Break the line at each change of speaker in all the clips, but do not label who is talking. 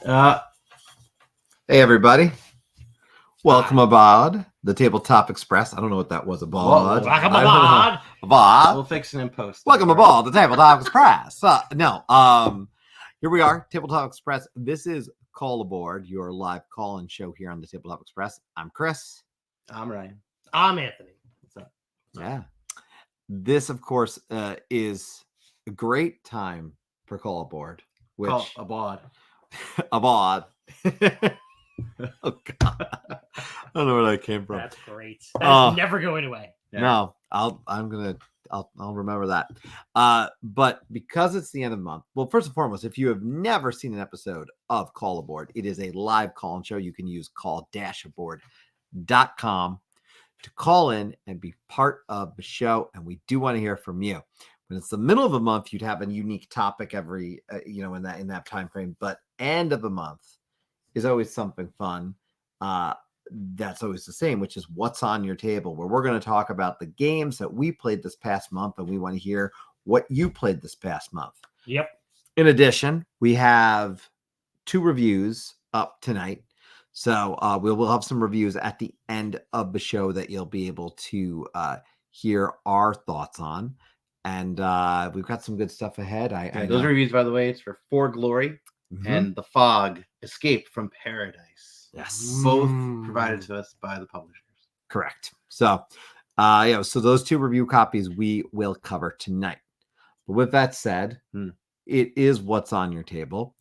Hey, everybody. Welcome aboard the Tabletop Express. I don't know what that was aboard.
Welcome aboard.
Aboard.
We'll fix it in post.
Welcome aboard the Tabletop Express. Here we are, Tabletop Express. This is Call Aboard, your live call-in show here on the Tabletop Express. I'm Chris.
I'm Ryan.
I'm Anthony.
What's up?
Yeah. This, of course, is a great time for Call Aboard. Which
Call aboard.
aboard. Oh God, I don't know where that came from.
That's great. That's never going away.
Yeah. No, I'll remember that. But because it's the end of the month, well, first and foremost, if you have never seen an episode of Call Aboard, it is a live call-in show. You can use call-aboard.com to call in and be part of the show, and we do want to hear from you. When it's the middle of a month, you'd have a unique topic every in that time frame, but end of the month is always something fun. That's always the same, which is what's on your table, where we're going to talk about the games that we played this past month, and we want to hear what you played this past month.
Yep.
In addition, we have 2 reviews up tonight. So we will have some reviews at the end of the show that you'll be able to hear our thoughts on. And we've got some good stuff ahead.
Those reviews, by the way, it's for For Glory and The Fog, Escape from Paradise.
Yes.
Both provided to us by the publishers.
Correct. So, so those 2 review copies we will cover tonight. But with that said, it is what's on your table.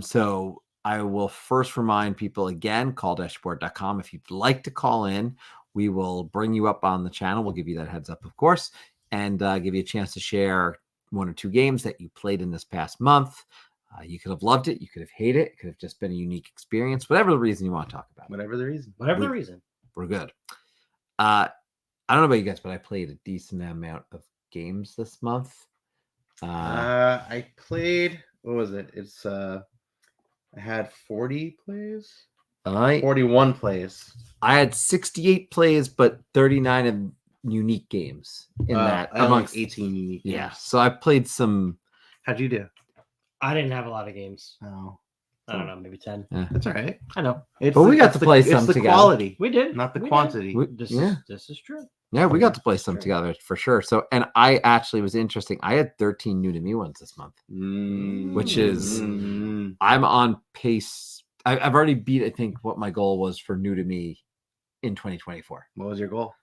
So I will first remind people again, call-aboard.com. If you'd like to call in, we will bring you up on the channel. We'll give you that heads up, of course, and give you a chance to share 1 or 2 games that you played in this past month. You could have loved it. You could have hated it. It could have just been a unique experience. Whatever the reason you want to talk about.
Whatever the reason.
We're good. I don't know about you guys, but I played a decent amount of games this month.
I played, what was it? It's I had 40 plays. 41 plays.
I had 68 plays, but 39 of unique games in that.
I amongst 18 unique games.
Yeah. So I played some.
How'd you do?
I didn't have a lot of games.
Oh.
I don't know, maybe 10.
Yeah.
That's all right.
I know.
But we got to play some
it's the
together.
Quality.
We did.
Not the
We
quantity.
This is true.
Yeah, we got to play some together for sure. So, and I actually was interesting. I had 13 new to me ones this month, which is I'm on pace. I've already beat, I think, what my goal was for new to me in 2024.
What was your goal?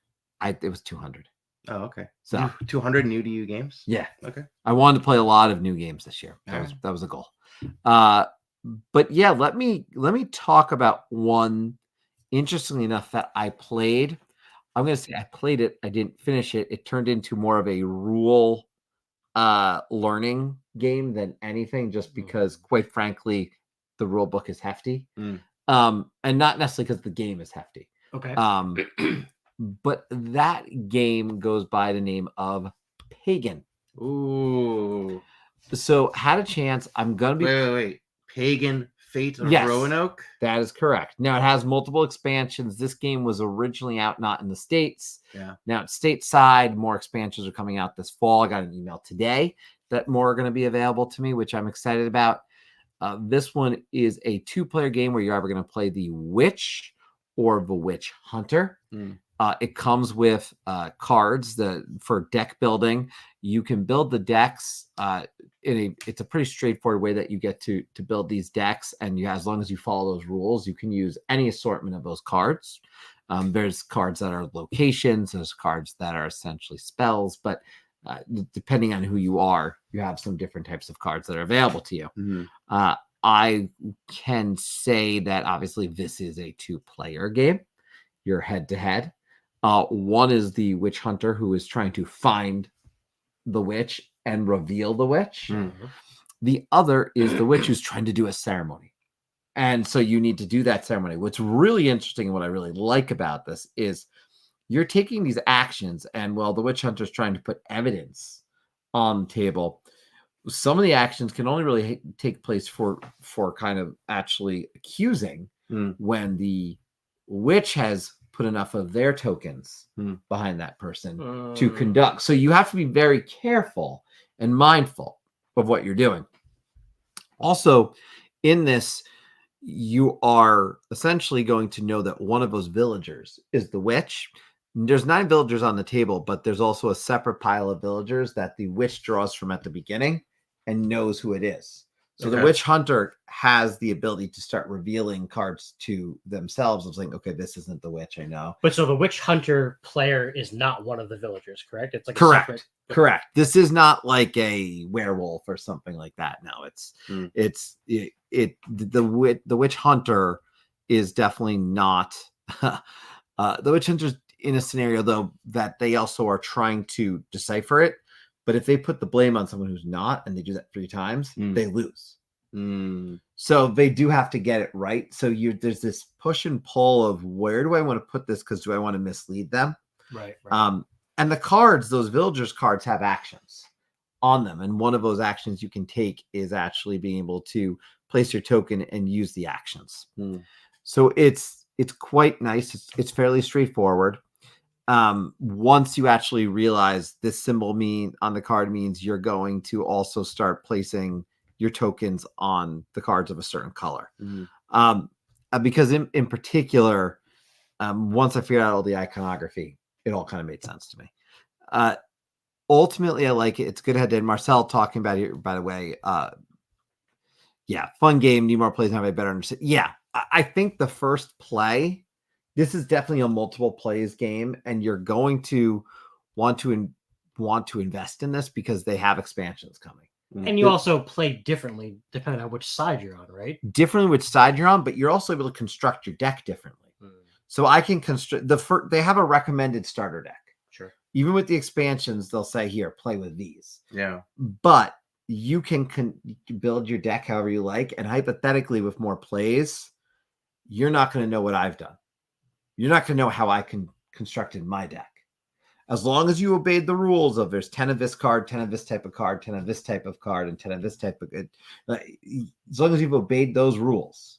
It was 200.
Oh, okay.
So
200 new to you games?
Yeah.
Okay.
I wanted to play a lot of new games this year. That was a goal. But yeah, let me talk about one, interestingly enough, that I played. I'm going to say I played it. I didn't finish it. It turned into more of a rule learning game than anything, just because, quite frankly, the rule book is hefty. And not necessarily because the game is hefty.
Okay.
But that game goes by the name of Pagan.
Ooh.
So had a chance. I'm going to be...
Wait. Pagan Fate of Roanoke?
That is correct. Now, it has multiple expansions. This game was originally out not in the States.
Yeah.
Now it's stateside. More expansions are coming out this fall. I got an email today that more are going to be available to me, which I'm excited about. This one is a 2-player game where you're either going to play the Witch or the Witch Hunter. It comes with cards for deck building. You can build the decks it's a pretty straightforward way that you get to build these decks. And as long as you follow those rules, you can use any assortment of those cards. There's cards that are locations. There's cards that are essentially spells. But depending on who you are, you have some different types of cards that are available to you. I can say that obviously this is a 2-player game. You're head-to-head. One is the witch hunter who is trying to find the witch and reveal the witch. The other is the witch who's trying to do a ceremony. And so you need to do that ceremony. What's really interesting and what I really like about this is you're taking these actions, and while the witch hunter is trying to put evidence on the table, some of the actions can only really take place for kind of actually accusing when the witch has put enough of their tokens behind that person to conduct. So you have to be very careful and mindful of what you're doing. Also, in this, you are essentially going to know that one of those villagers is the witch. There's 9 villagers on the table, but there's also a separate pile of villagers that the witch draws from at the beginning and knows who it is. So the witch hunter has the ability to start revealing cards to themselves of saying, okay, this isn't the witch I know.
But so the witch hunter player is not one of the villagers, correct? It's like
Correct.
A separate...
Correct. This is not like a werewolf or something like that. No, the witch hunter is definitely not the witch hunter's in a scenario though that they also are trying to decipher it. But if they put the blame on someone who's not, and they do that 3 times, they lose. So they do have to get it right. So there's this push and pull of where do I want to put this? Because do I want to mislead them?
Right.
And the cards, those villagers cards have actions on them. And one of those actions you can take is actually being able to place your token and use the actions. So it's quite nice. It's fairly straightforward. Once you actually realize this symbol on the card means you're going to also start placing your tokens on the cards of a certain color. Because in particular, once I figured out all the iconography, it all kind of made sense to me. Ultimately, I like it. It's good head-to-head. Marcel talking about it, by the way. Fun game. Need more plays and have a better understanding. Yeah, I think the first play, this is definitely a multiple plays game, and you're going to want to invest in this because they have expansions coming.
And you also play differently depending on which side you're on, right?
Differently which side you're on, but you're also able to construct your deck differently. So I can construct they have a recommended starter deck.
Sure.
Even with the expansions, they'll say, here, play with these.
Yeah.
But you can build your deck however you like. And hypothetically, with more plays, you're not going to know what I've done. You're not going to know how I constructed my deck. As long as you obeyed the rules of there's 10 of this card, 10 of this type of card, 10 of this type of card, and 10 of this type of good. As long as you've obeyed those rules,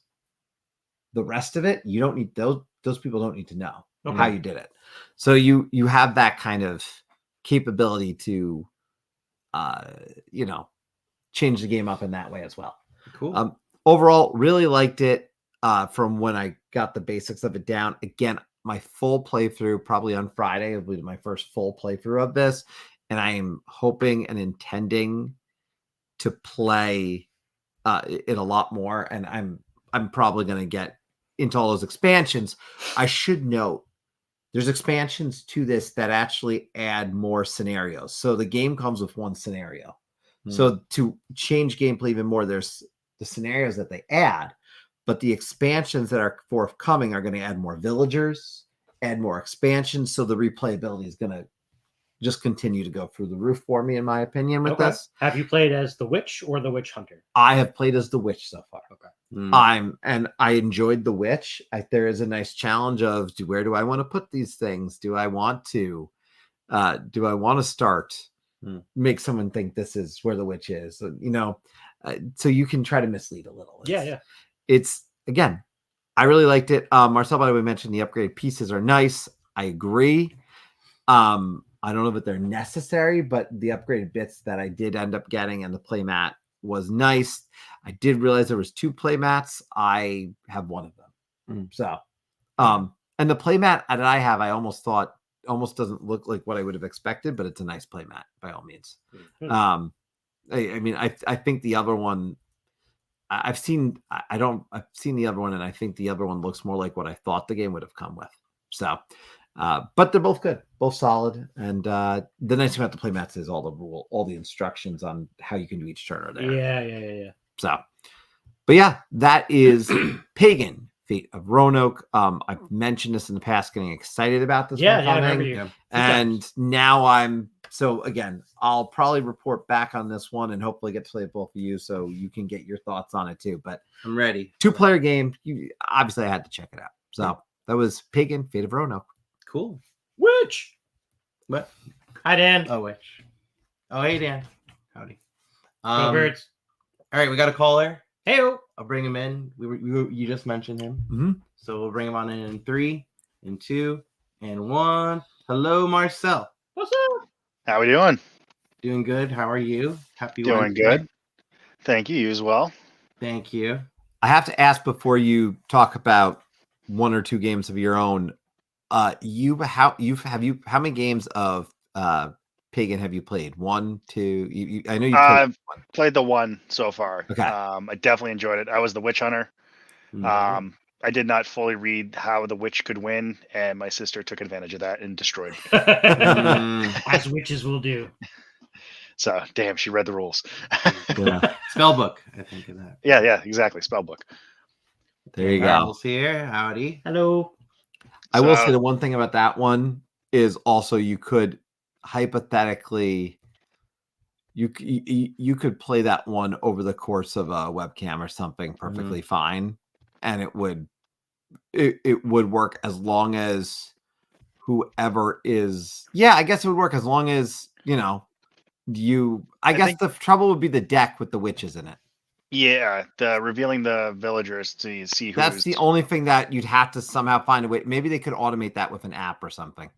the rest of it, you don't need those people don't need to know how you did it. So you have that kind of capability to change the game up in that way as well.
Cool.
Overall, really liked it from when I got the basics of it down. Again, my full playthrough probably on Friday will be my first full playthrough of this, and I am hoping and intending to play it a lot more. And I'm probably going to get into all those expansions. I should note there's expansions to this that actually add more scenarios. So the game comes with one scenario. So to change gameplay even more, there's the scenarios that they add, but the expansions that are forthcoming are going to add more villagers, add more expansions. So the replayability is going to just continue to go through the roof for me, in my opinion, with this.
Have you played as the witch or the witch hunter?
I have played as the witch so far.
Okay.
And I enjoyed the witch. There is a nice challenge of where do I want to put these things? Do I want to start make someone think this is where the witch is? So you can try to mislead a little. It's again, I really liked it. Marcel, by the way, mentioned the upgraded pieces are nice. I agree. I don't know if they're necessary, but the upgraded bits that I did end up getting and the playmat was nice. I did realize there was 2 playmats. I have one of them. So, and the playmat that I have, I almost thought doesn't look like what I would have expected, but it's a nice playmat by all means. I think the other one I've seen the other one, and I think the other one looks more like what I thought the game would have come with. So, but they're both good, both solid. And the nice thing about the playmats is all the instructions on how you can do each turn are there.
Yeah.
So, but yeah, that is Pagan, Fate of Roanoke. I've mentioned this in the past, getting excited about this.
I remember you.
And now so again, I'll probably report back on this one and hopefully get to play with both of you so you can get your thoughts on it too. But
I'm ready.
2-player game. Obviously I had to check it out. So that was Pagan, Fate of Roanoke.
Cool.
Witch.
What?
Hi, Dan.
Oh, witch. Oh, hey, Dan. Howdy.
Go Birds.
All right, we got a caller.
Hey-o.
I'll bring him in. You just mentioned him. So we'll bring him on in 3, 2, and 1. Hello, Marcel.
What's up?
How we doing?
Doing good. How are you? Happy
Doing
Wednesday.
good. Thank you. You as well.
Thank you.
I have to ask before you talk about one or two games of your own. How many games of Pagan have you played? One, two. I know you.
I've played the one so far.
Okay.
I definitely enjoyed it. I was the witch hunter.
Mhm.
I did not fully read how the witch could win, and my sister took advantage of that and destroyed me.
As witches will do.
So, damn, she read the rules.
Yeah.
Spellbook, I think of that.
Yeah, exactly. Spellbook.
There you go.
Marcel's here. Howdy.
Hello.
I will
So-
say the one thing about that one is also you could hypothetically you could play that one over the course of a webcam or something perfectly fine, and it would work as long as whoever is. Yeah, I guess it would work as long as I guess
think-
the trouble would be the deck with the witches in it.
Yeah, the revealing the villagers to see who's...
That's the only thing that you'd have to somehow find a way. Maybe they could automate that with an app or something.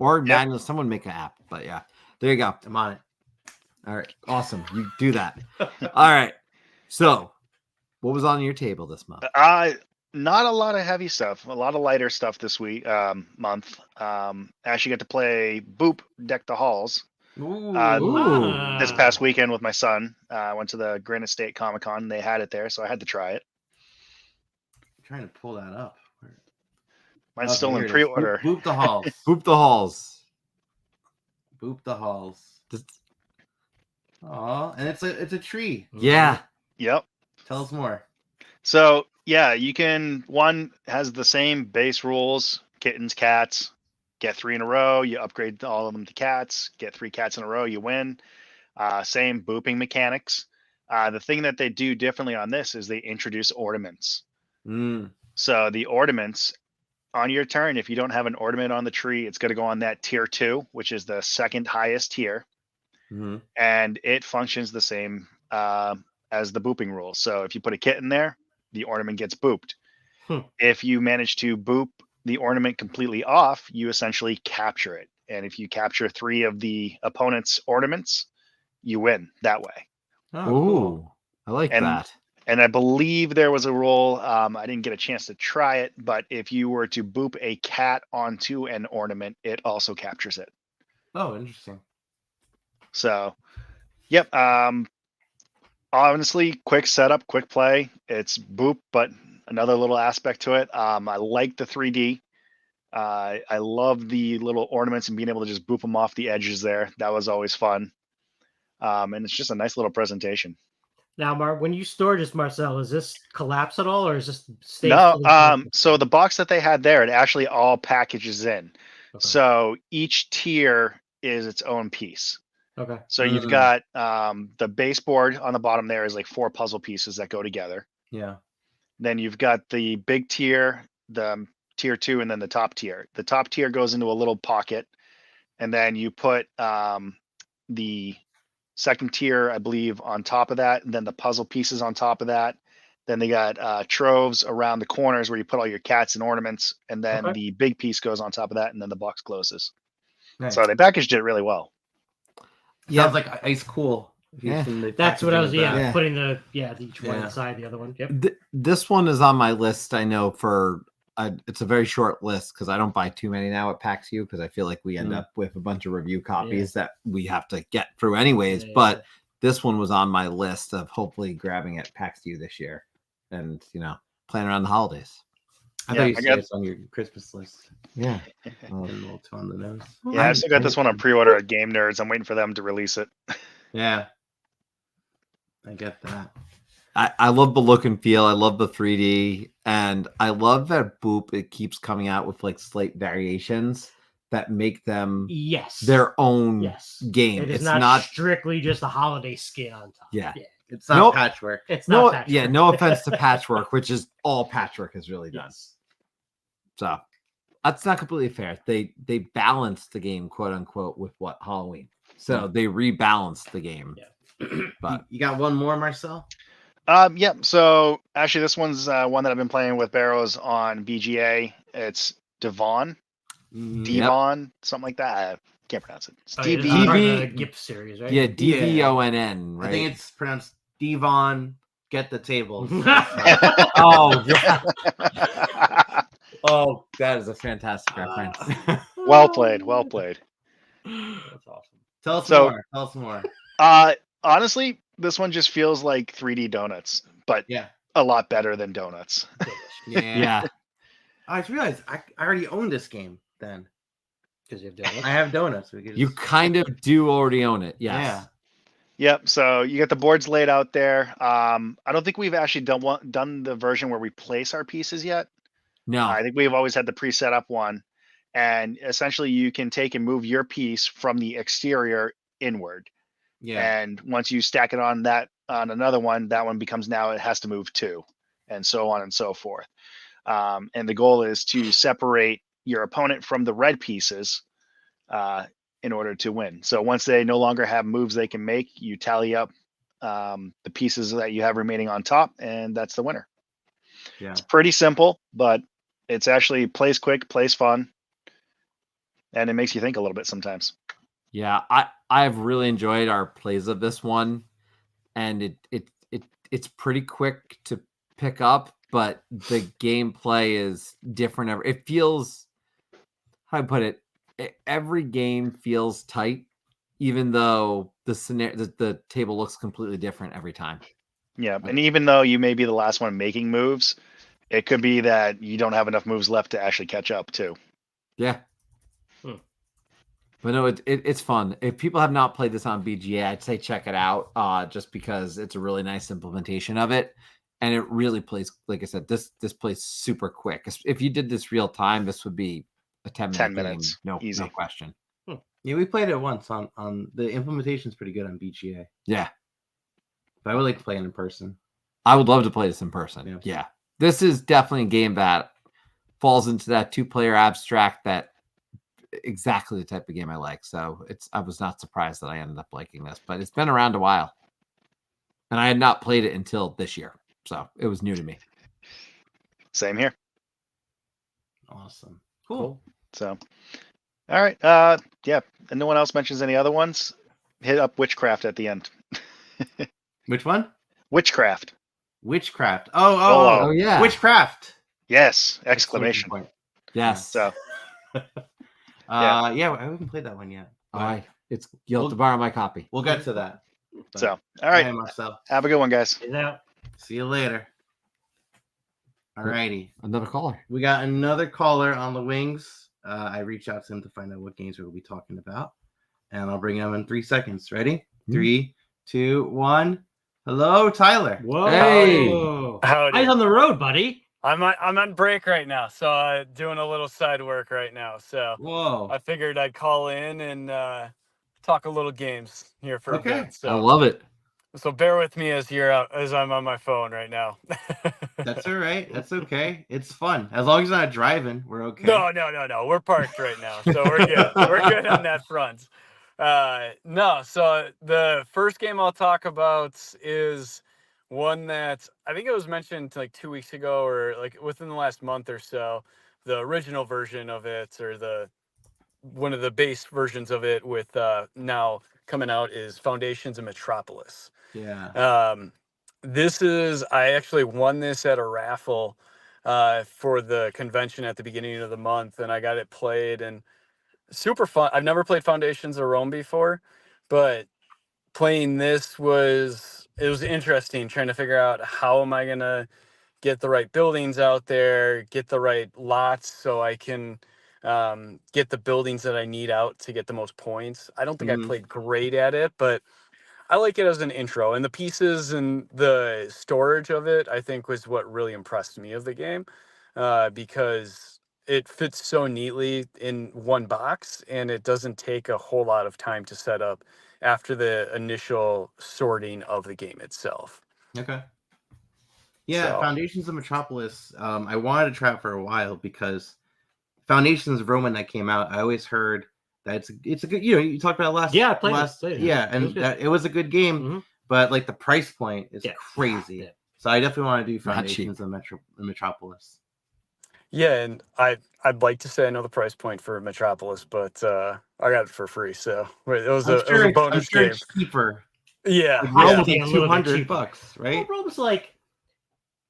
Or manually someone make an app. But yeah, there you go.
I'm on it.
All right, awesome. You do that. All right. So, what was on your table this month?
Not a lot of heavy stuff. A lot of lighter stuff this month. Actually got to play Boop Deck the Halls
Ooh.
this past weekend with my son. I went to the Granite State Comic Con. They had it there, so I had to try it.
I'm trying to pull that up.
Mine's
Okay,
still
here
in
it is.
pre-order.
Boop the halls.
Boop the halls.
Boop the halls. Oh, and it's a tree.
Yeah.
Yep.
Tell us more.
So yeah, you can. One has the same base rules: kittens, cats. Get 3 in a row. You upgrade all of them to cats. Get 3 cats in a row. You win. Same booping mechanics. The thing that they do differently on this is they introduce ornaments. So the ornaments on your turn, if you don't have an ornament on the tree, it's going to go on that tier 2, which is the second highest tier. And it functions the same as the booping rule. So if you put a kitten there, the ornament gets booped. If you manage to boop the ornament completely off, you essentially capture it. And if you capture 3 of the opponent's ornaments, you win that way.
Oh,
Ooh,
cool.
I like that.
And I believe there was a rule. I didn't get a chance to try it, but if you were to boop a cat onto an ornament, it also captures it.
Oh, interesting.
So, yep. Honestly, quick setup, quick play. It's boop, but another little aspect to it. I like the 3D. I love the little ornaments and being able to just boop them off the edges there. That was always fun. And it's just a nice little presentation.
Now, when you store this, Marcel, does this collapse at all, or is this stay?
No. So the box that they had there, it actually all packages in.
Okay.
So each tier is its own piece.
Okay.
So you've got the baseboard on the bottom there is like 4 puzzle pieces that go together.
Yeah.
Then you've got the big tier, the tier 2, and then the top tier. The top tier goes into a little pocket, and then you put the second tier, I believe, on top of that, and then the puzzle pieces on top of that. Then they got troves around the corners where you put all your cats and ornaments, and then the big piece goes on top of that, and then the box closes.
Nice.
So they packaged it really well.
Sounds like ice cool.
Yeah.
That's what I was.
Yeah.
Putting each one inside the other one. Yep.
This one is on my list. I know it's a very short list because I don't buy too many now at PAX U because I feel like we end up with a bunch of review copies that we have to get through anyways. But this one was on my list of hopefully grabbing at PAX U this year and playing around the holidays.
I thought you said it's on your Christmas list.
Yeah.
A little too on the nose.
Yeah, I still got this one on pre-order at Game Nerds. I'm waiting for them to release it.
Yeah. I get that.
I love the look and feel. I love the 3D. And I love that Boop, it keeps coming out with like slight variations that make them their own game.
It's not strictly just a holiday skin on top.
Yeah.
It's not patchwork.
It's not patchwork.
Yeah, no offense to patchwork, which is all patchwork has really done. So that's not completely fair. They balanced the game, quote unquote, with what Halloween. So they rebalanced the game.
Yeah.
But
you got one more, Marcel?
Yeah. So actually, this one's one that I've been playing with Barrows on BGA. It's DVONN. DVONN, something like that. I can't pronounce it. It's
the GIF series, right?
Yeah, DVONN, right?
I think it's pronounced DVONN get the tables.
Oh yeah. Oh, that is a fantastic reference.
Well played. Well played.
That's awesome. Tell us
So-
more. Tell us more.
Honestly, this one just feels like 3D donuts, but
Yeah.
a lot better than donuts.
Yeah.
I just realized I already own this game then.
Because you have donuts.
I have donuts. We could
You
just-
kind of do already own it. Yes.
Yeah.
Yep. So you got the boards laid out there. I don't think we've actually done the version where we place our pieces yet.
No.
I think we've always had the pre-set up one, and essentially you can take and move your piece from the exterior inward.
Yeah.
And once you stack it on another one, that one becomes now it has to move too, and so on and so forth. And the goal is to separate your opponent from the red pieces in order to win. So once they no longer have moves they can make, you tally up the pieces that you have remaining on top, and that's the winner.
Yeah.
It's pretty simple, but it's actually plays quick, plays fun, and it makes you think a little bit sometimes.
Yeah, I've really enjoyed our plays of this one, and it's pretty quick to pick up, but the gameplay is different. It feels, how I put it, every game feels tight, even though the table looks completely different every time.
Yeah, and even though you may be the last one making moves, it could be that you don't have enough moves left to actually catch up too.
Yeah. But no, it's fun. If people have not played this on BGA, I'd say check it out. Just because it's a really nice implementation of it, and it really plays. Like I said, this plays super quick. If you did this real time, this would be a 10
minutes,
game.
easy.
No question.
Yeah, we played it once on the implementation's pretty good on BGA.
Yeah,
But I would like to play it in person.
I would love to play this in person.
Yeah.
Yeah, this is definitely a game that falls into that 2-player abstract that. Exactly the type of game I like. So I was not surprised that I ended up liking this, but it's been around a while. And I had not played it until this year. So it was new to me.
Same here.
Awesome. Cool.
So, all right. Yeah. And no one else mentions any other ones. Hit up Witchcraft at the end.
Which one?
Witchcraft.
Witchcraft.
Oh yeah.
Witchcraft.
Yes! Exclamation
Point.
Yes.
So,
Yeah, I haven't played that one yet.
You'll have to borrow my copy.
We'll get to that. But-
all right.
Hey, Marcel.
Have a good one, guys.
Now,
See you later. Alrighty.
Another caller.
We got another caller on the wings. I reached out to him to find out what games we'll be talking about. And I'll bring him in 3 seconds. Ready? 3, 2, 1. Hello, Tyler.
whoa.
Hey.
Howdy.
Eyes on the road, buddy.
I'm on break right now, so doing a little side work right now. So
Whoa.
I figured I'd call in and talk a little games here for a
Okay.
bit.
I
So
love it.
so bear with me as I'm on my phone right now.
That's all right. That's okay. It's fun. As long as you're not driving, we're okay.
No. We're parked right now, so we're good. We're good on that front. No, so the first game I'll talk about is one that I think it was mentioned like 2 weeks ago or like within the last month or so. The original version of it, or one of the base versions of it with now coming out, is Foundations of Metropolis.
Yeah.
I actually won this at a raffle for the convention at the beginning of the month, and I got it played, and super fun. I've never played Foundations of Rome before, but playing this was interesting, trying to figure out how am I gonna get the right buildings out there, get the right lots so I can get the buildings that I need out to get the most points. I don't think I played great at it, but I like it as an intro, and the pieces and the storage of it, I think, was what really impressed me of the game, because it fits so neatly in one box, and it doesn't take a whole lot of time to set up after the initial sorting of the game itself.
Okay. Yeah,
So-
Foundations of Metropolis. I wanted to try it for a while because Foundations of Rome, when that came out, I always heard that it's a good. You talked about it last.
Yeah, I played it.
Yeah,
It was
and
good.
it was a good game,
Mhm.
but like the price point is
Yeah.
crazy.
Yeah.
So I definitely want to do
Not
Foundations of Metropolis.
Yeah, and I'd like to say I know the price point for Metropolis, but I got it for free, so it was
I'm
a
sure
bonus
I'm sure
game.
it's cheaper
Yeah.
Like,
Yeah.
Rome was
Yeah,
like
a little bit
$200,
cheaper.
right?
Well, Rome's like,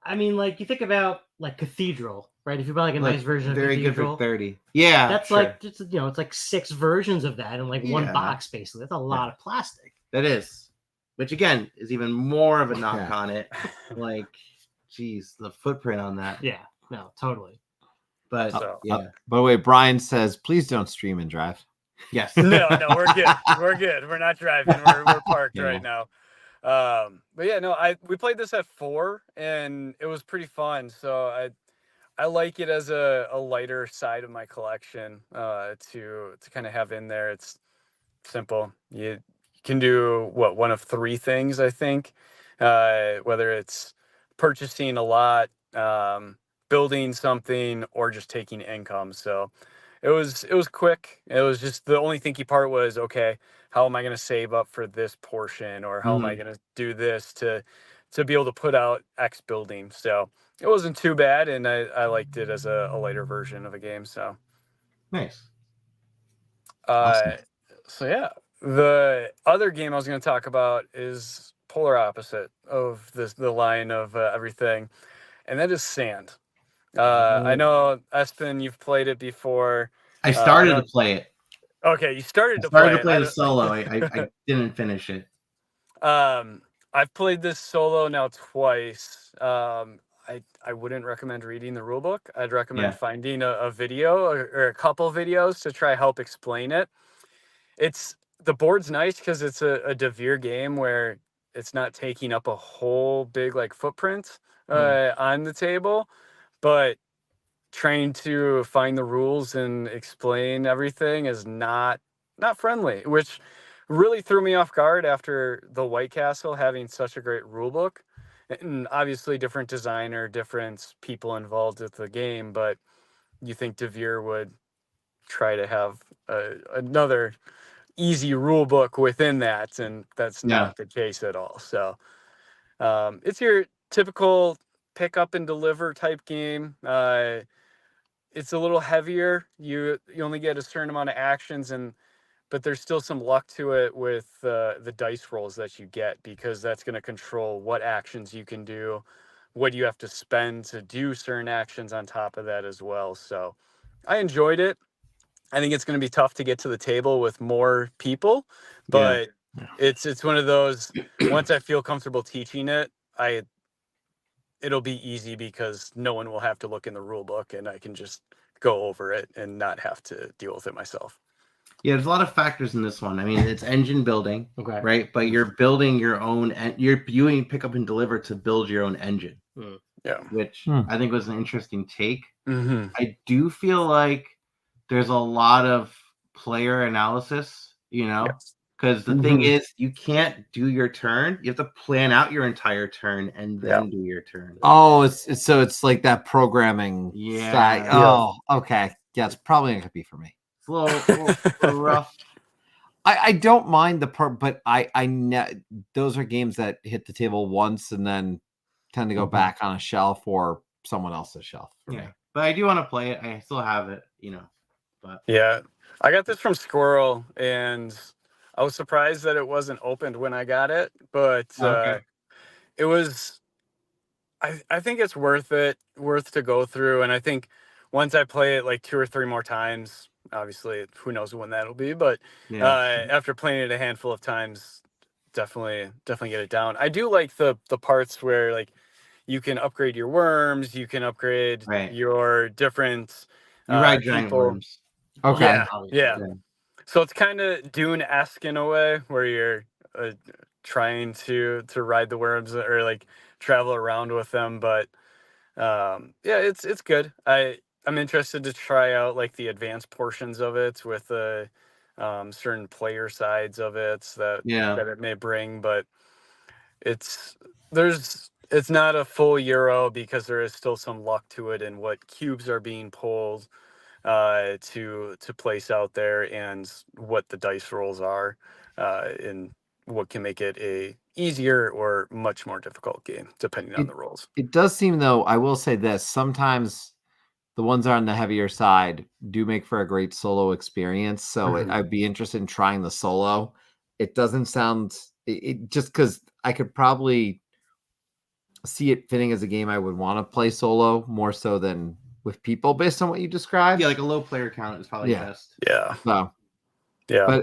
I mean, like you think about like Cathedral, right? If you buy like a nice version of
very good
Cathedral,
for 30. Yeah,
that's
sure.
like just it's like 6 versions of that in like one
Yeah.
box, basically. That's a lot of plastic.
That is, which again is even more of a knock
Yeah.
on it. Like, geez, the footprint on that.
Yeah, no, totally.
But
So-
yeah,
By the way, Brian says, please don't stream and drive.
yes.
No, we're good. We're good. We're not driving. We're parked
Yeah.
right now. But yeah, no, we played this at 4 and it was pretty fun. So I like it as a lighter side of my collection to kind of have in there. It's simple. You can do one of 3 things, I think, whether it's purchasing a lot, building something, or just taking income. So it was quick. It was just the only thinky part was, okay, how am I going to save up for this portion, or how am I going to do this to be able to put out X building? So it wasn't too bad, and I liked it as a lighter version of a game. So
Nice.
Awesome.
So yeah, the other game I was going to talk about is polar opposite of the line of everything, and that is Sand. I know, Espen, you've played it before.
I started to play it.
Okay, you started
I
to
started
play
to play
it.
the solo. I didn't finish it.
I've played this solo now twice. I wouldn't recommend reading the rule book. I'd recommend finding a video or a couple videos to try help explain it. The board's nice because it's a Devere game where it's not taking up a whole big like footprint on the table, but trying to find the rules and explain everything is not friendly, which really threw me off guard after the White Castle having such a great rule book. And obviously different designer, different people involved with the game, but you think Devere would try to have another easy rule book within that, and that's not the case at all. So it's your typical pick up and deliver type game. It's a little heavier. You only get a certain amount of actions, but there's still some luck to it with the dice rolls that you get, because that's going to control what actions you can do, what you have to spend to do certain actions on top of that as well. So I enjoyed it. I think it's going to be tough to get to the table with more people, but it's one of those, once I feel comfortable teaching it, it'll be easy because no one will have to look in the rule book and I can just go over it and not have to deal with it myself.
Yeah, there's a lot of factors in this one. I mean, it's engine building,
Okay.
right? But you're building your own, and you're viewing pick up and deliver to build your own engine.
Yeah,
which I think was an interesting take.
Mm-hmm.
I do feel like there's a lot of player analysis, because the thing is, you can't do your turn. You have to plan out your entire turn and then do your turn.
Oh, it's like that programming side.
Yeah.
Oh, okay. Yeah, it's probably not gonna be for me.
It's a little rough.
I don't mind the but I know those are games that hit the table once and then tend to go back on a shelf or someone else's shelf. For me.
But I do want to play it. I still have it, But
yeah, I got this from Squirrel, and I was surprised that it wasn't opened when I got it, but it was. I think it's worth to go through, and I think once I play it like 2 or 3 more times, obviously who knows when that'll be, but after playing it a handful of times, definitely get it down. I do like the parts where like you can upgrade your worms, you can upgrade your different
you ride giant worms.
Okay.
Yeah. So it's kind of Dune-esque in a way, where you're trying to ride the worms or like travel around with them, but it's good. I'm interested to try out like the advanced portions of it with the certain player sides of it that it may bring, but it's not a full Euro because there is still some luck to it in what cubes are being pulled to place out there and what the dice rolls are and what can make it a easier or much more difficult game depending on the rolls.
It does seem, though, I will say this, sometimes the ones on the heavier side do make for a great solo experience. So I'd be interested in trying the solo. It doesn't sound just because I could probably see it fitting as a game I would want to play solo more so than with people based on what you described.
Yeah, like a low player count is probably best.
Yeah.
So,
Yeah.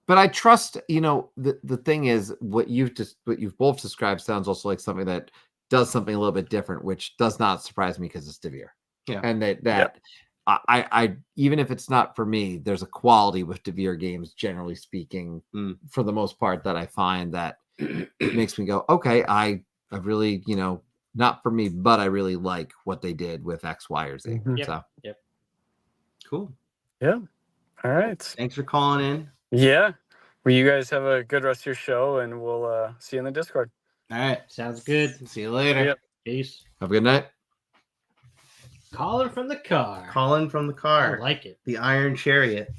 but I trust, the thing is what you've both described sounds also like something that does something a little bit different, which does not surprise me because it's Devere.
Yeah.
And that I even if it's not for me, there's a quality with Devere games, generally speaking, for the most part, that I find that it makes me go, okay, I really, not for me, but I really like what they did with X, Y, or Z.
Yep.
So
Cool.
Yeah. All right.
Thanks for calling in.
Yeah. Well, you guys have a good rest of your show, and we'll see you in the Discord.
All right.
Sounds good.
See you later.
Yep.
Peace.
have a good night.
Calling from the car.
Calling from the car.
I like it.
The Iron Chariot,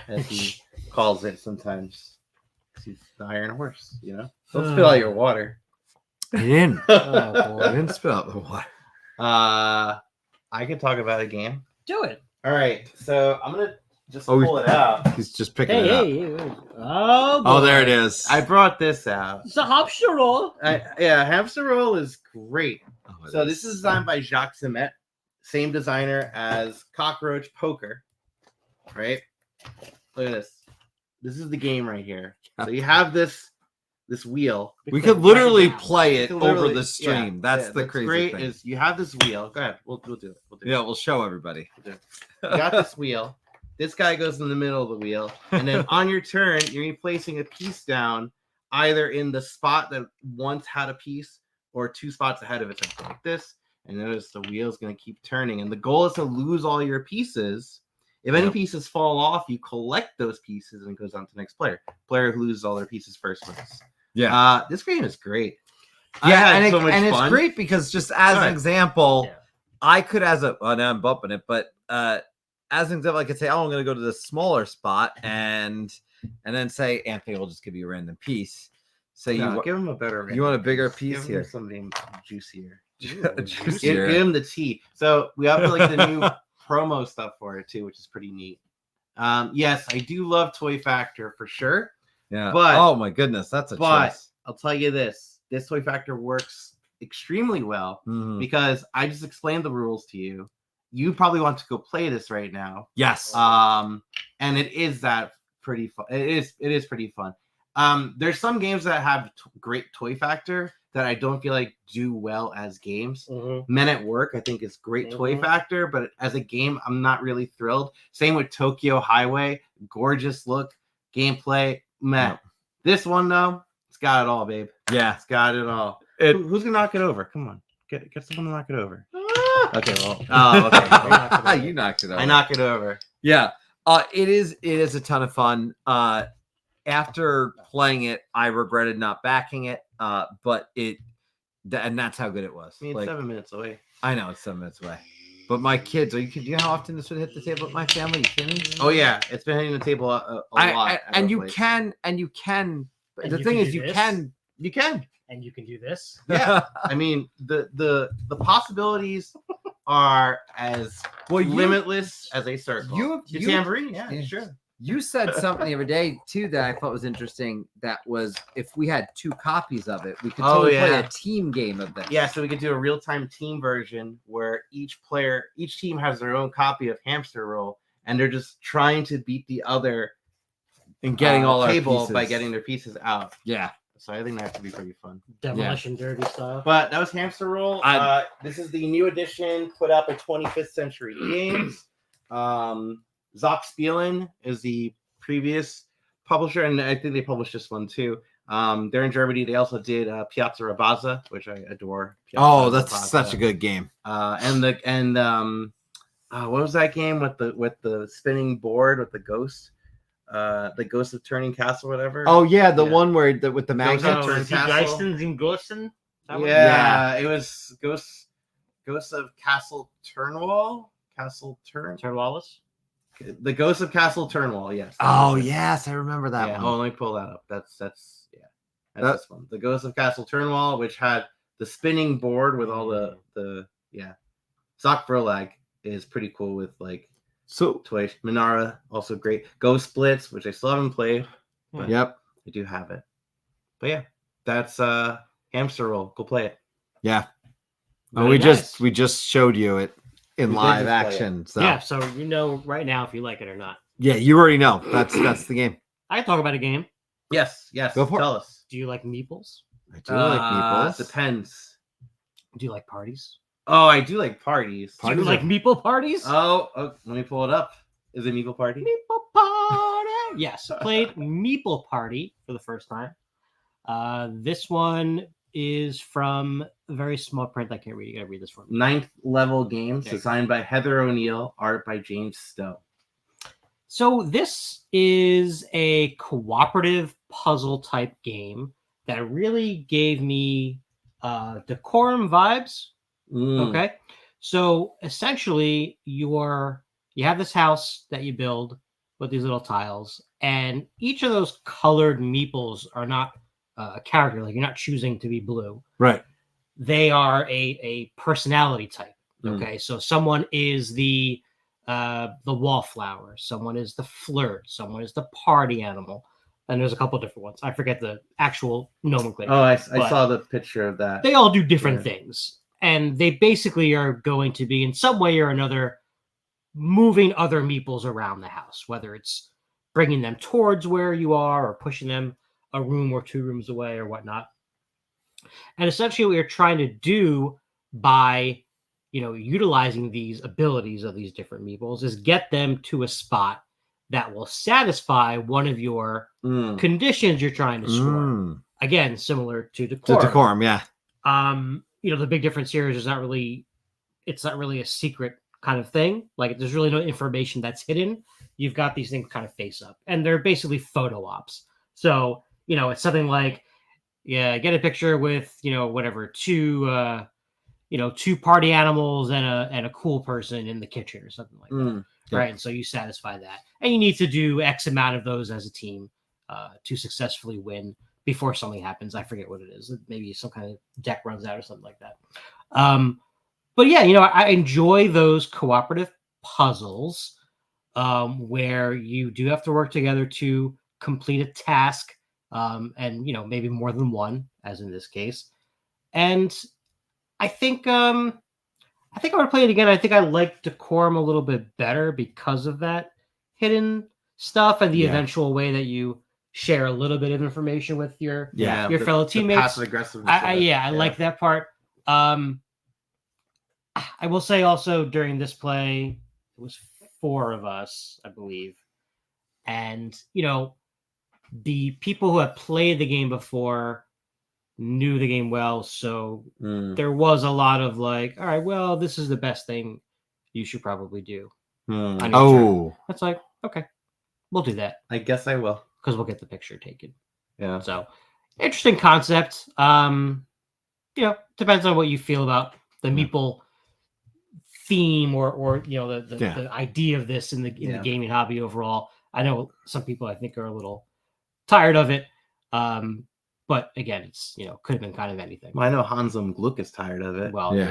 as he calls it sometimes. He's the Iron Horse, Don't spill out your water.
I didn't.
Oh, boy.
I didn't spill out the water.
I could talk about a game.
Do it.
All right, so I'm gonna just pull it out.
He's just picking it up.
Hey. Oh,
Oh,
boy.
there it is.
I brought this out.
It's a Hamster Roll.
Hamster Roll is great.
Oh,
So this is designed by Jacques Sept, same designer as Cockroach Poker, right? Look at this. This is the game right here. So you have this wheel.
we could literally
down.
play it
You can
over
literally-
the stream.
yeah,
That's
yeah,
the
what's
crazy
great
thing.
is you have this wheel. Go ahead. We'll do it.
Yeah, we'll show everybody.
You got this wheel. This guy goes in the middle of the wheel, and then on your turn, you're gonna be placing a piece down, either in the spot that once had a piece, or 2 spots ahead of it, something like this. And notice the wheel's gonna keep turning, and the goal is to lose all your pieces. If any pieces fall off, you collect those pieces, and it goes on to the next player. Player who loses all their pieces first wins.
Yeah.
This game is great. I
Yeah,
had
and,
so much
it's
fun.
great because just as
Go
an
ahead.
example,
Yeah.
I could now I'm bumping it, but as an example, I could say, oh, I'm going to go to the smaller spot and then say, Anthony will just give you a random piece. So
No, give him a better.
you want a bigger piece
Give
here?
him something juicier.
Juicier.
Give him the tea. So we have like the new promo stuff for it too, which is pretty neat. Yes, I do love Toy Factor for sure.
Yeah.
But-
oh my goodness, that's a
But
choice.
I'll tell you this: Toy Factor works extremely well
Mhm.
because I just explained the rules to you. You probably want to go play this right now.
Yes.
And it is pretty fun. It is pretty fun. There's some games that have great Toy Factor that I don't feel like do well as games. Men at Work, I think, is great Toy Factor, but as a game, I'm not really thrilled. Same with Tokyo Highway, gorgeous look, gameplay, meh.
Yep.
This one though, it's got it all, babe.
yeah.
It's got it all.
It-
Who's gonna knock it over? Come on, get someone to knock it over. Okay, well, okay.
You knocked it over.
I knock it over.
Yeah. It is a ton of fun. After playing it, I regretted not backing it. But and that's how good it was.
I mean, it's 7 minutes away.
I know it's 7 minutes away. But my kids, do you know how often this would hit the table with my family? You kidding me?
Oh yeah, it's been hitting the table a lot.
And you can.
And
The
you
thing
can
is,
do
you
this?
can.
You can.
And you can do this.
Yeah. I mean, the possibilities are as
Well,
limitless as a circle.
you-
Your
you-
tambourine, yeah,
Yeah.
sure.
You said something the other day too that I thought was interesting. That was if we had 2 copies of it, we could
Oh,
totally play
yeah.
a team game of this.
Yeah, so we could do a real-time team version where each team has their own copy of Hamster Roll, and they're just trying to beat the other
and getting all our
table
pieces.
by getting their pieces out.
Yeah.
So I think that could be pretty fun.
Demolition Derby style.
But that was Hamster Roll. This is the new edition put up at 25th Century Games. Zoc Spielen is the previous publisher, and I think they published this one too. They're in Germany. They also did Piazza Rabaza, which I adore.
Oh, that's such a good game.
What was that game with the spinning board with the ghost? The Ghost of Turning Castle, whatever.
Oh yeah, the
Yeah.
one where with the mountain.
Ghost of Turning Castle.
Geisten?
Yeah, it was Ghost of Castle Turnwall.
Turnwallace?
The Ghost of Castle Turnwall, yes.
Oh yes, I remember that
Yeah,
one.
let me pull that up. That's this one. The Ghost of Castle Turnwall, which had the spinning board with all the Zoc Verlag is pretty cool with like
So
toys. Minara, also great. Ghost Blitz, which I still haven't played. But
yep.
I do have it. But yeah, that's Hamster Roll. Go play it.
Yeah. Oh,
Very
we
nice.
just showed you it in
We did
live
just play it.
action. So
Yeah, so you know right now if you like it or not.
yeah, you already know. That's the game.
I can talk about a game.
Yes.
Go for it.
Tell us.
Do you like meeples?
I do like meeples.
Depends.
Do you like parties?
Oh, I do like parties.
Do you
Parties
like
are-
Meeple parties?
Oh, let me pull it up. Is it Meeple Party?
Meeple Party. Yes, played Meeple Party for the first time. This one is from a very small print. I can't read. You gotta read this for me.
9th level games,
Okay.
designed by Heather O'Neill, art by James Stowe.
So this is a cooperative puzzle type game that really gave me decorum vibes.
Mm.
Okay, so essentially you have this house that you build with these little tiles, and each of those colored meeples are not a character. Like you're not choosing to be blue.
Right.
They are a personality type.
Mm.
Okay, so someone is the wallflower, someone is the flirt, someone is the party animal, and there's a couple different ones. I forget the actual nomenclature.
Oh, I
But
saw the picture of that.
they all do different
Yeah.
things, and they basically are going to be in some way or another moving other meeples around the house, whether it's bringing them towards where you are or pushing them a room or 2 rooms away or whatnot. And essentially what you're trying to do by utilizing these abilities of these different meeples is get them to a spot that will satisfy one of your
Mm.
conditions you're trying to score.
Mm.
Again, similar to
To
decorum.
decorum, yeah.
The big difference here is it's not really a secret kind of thing. Like there's really no information that's hidden. You've got these things kind of face up, and they're basically photo ops. So it's something like, yeah, get a picture with whatever two party animals and a cool person in the kitchen or something like that.
Mm.
Yeah.
Right. And so you satisfy that, and you need to do X amount of those as a team to successfully win before something happens. I forget what it is. Maybe some kind of deck runs out or something like that. But yeah, I enjoy those cooperative puzzles where you do have to work together to complete a task, and maybe more than one, as in this case. And I think I would play it again. I think I like decorum a little bit better because of that hidden stuff and the
Yeah.
eventual way that you share a little bit of information with your fellow teammates.
Passive aggressive.
I like that part. I will say also during this play, it was 4 of us, I believe. And, the people who had played the game before knew the game well. So
Mm.
there was a lot of like, all right, well, this is the best thing you should probably do.
Mm.
on your turn.
Oh,
That's like, okay, we'll do that
I guess I will.
because we'll get the picture taken.
Yeah.
So interesting concept. Depends on what you feel about the Meeple theme or the idea of this in the gaming hobby overall. I know some people I think are a little tired of it. But again, it's could have been kind of anything.
Well, I know Hansum Gluck is tired of it.
Well,
yeah.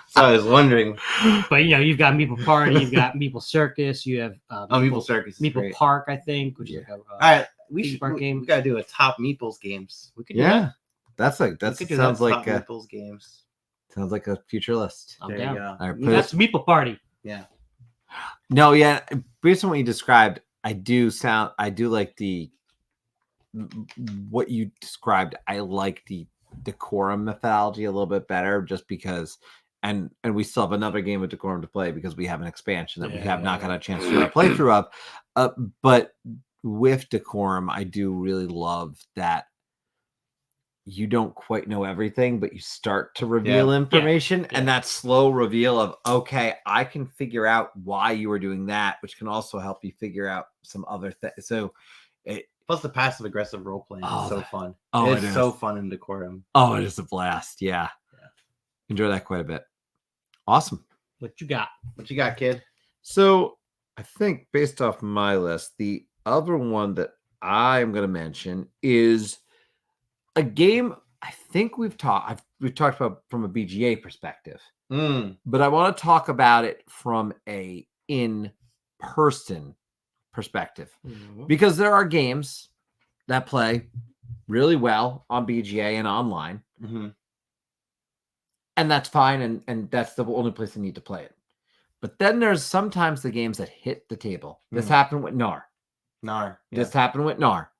So I was wondering.
but you've got Meeple Party, you've got Meeple Circus, you have
Meeple Circus. is
Meeple
great.
Park, I think, which is like
All right, we
theme
should.
park game.
We gotta do a top Meeples games.
we could do
yeah.
that.
That's
We could do
sounds
that,
like
top Meeples games.
sounds like a future list.
I'm
There
down.
you go.
All right,
We got some Meeple Party.
Yeah.
No, yeah. Based on what you described, I do like what you described. I like the decorum methodology a little bit better, just because, and we still have another game of decorum to play because we have an expansion that we have not got a chance to do a playthrough of. But with decorum, I do really love that you don't quite know everything, but you start to reveal information, and that slow reveal of, okay, I can figure out why you were doing that, which can also help you figure out some other things. So
Plus the passive aggressive role playing is so fun.
Oh,
it's
it is.
so fun in decorum.
Oh, it is a blast. Yeah. Enjoy that quite a bit. Awesome.
What you got?
What you got, kid?
So I think based off my list, the other one that I'm going to mention is a game I think we've talked about from a BGA perspective, but I want to talk about it from a in-person perspective.
Mhm.
Because there are games that play really well on BGA and online,
Mhm.
and that's fine, and that's the only place they need to play it. But then there's sometimes the games that hit the table. This happened with Nar.
Nar.
This happened with Nar.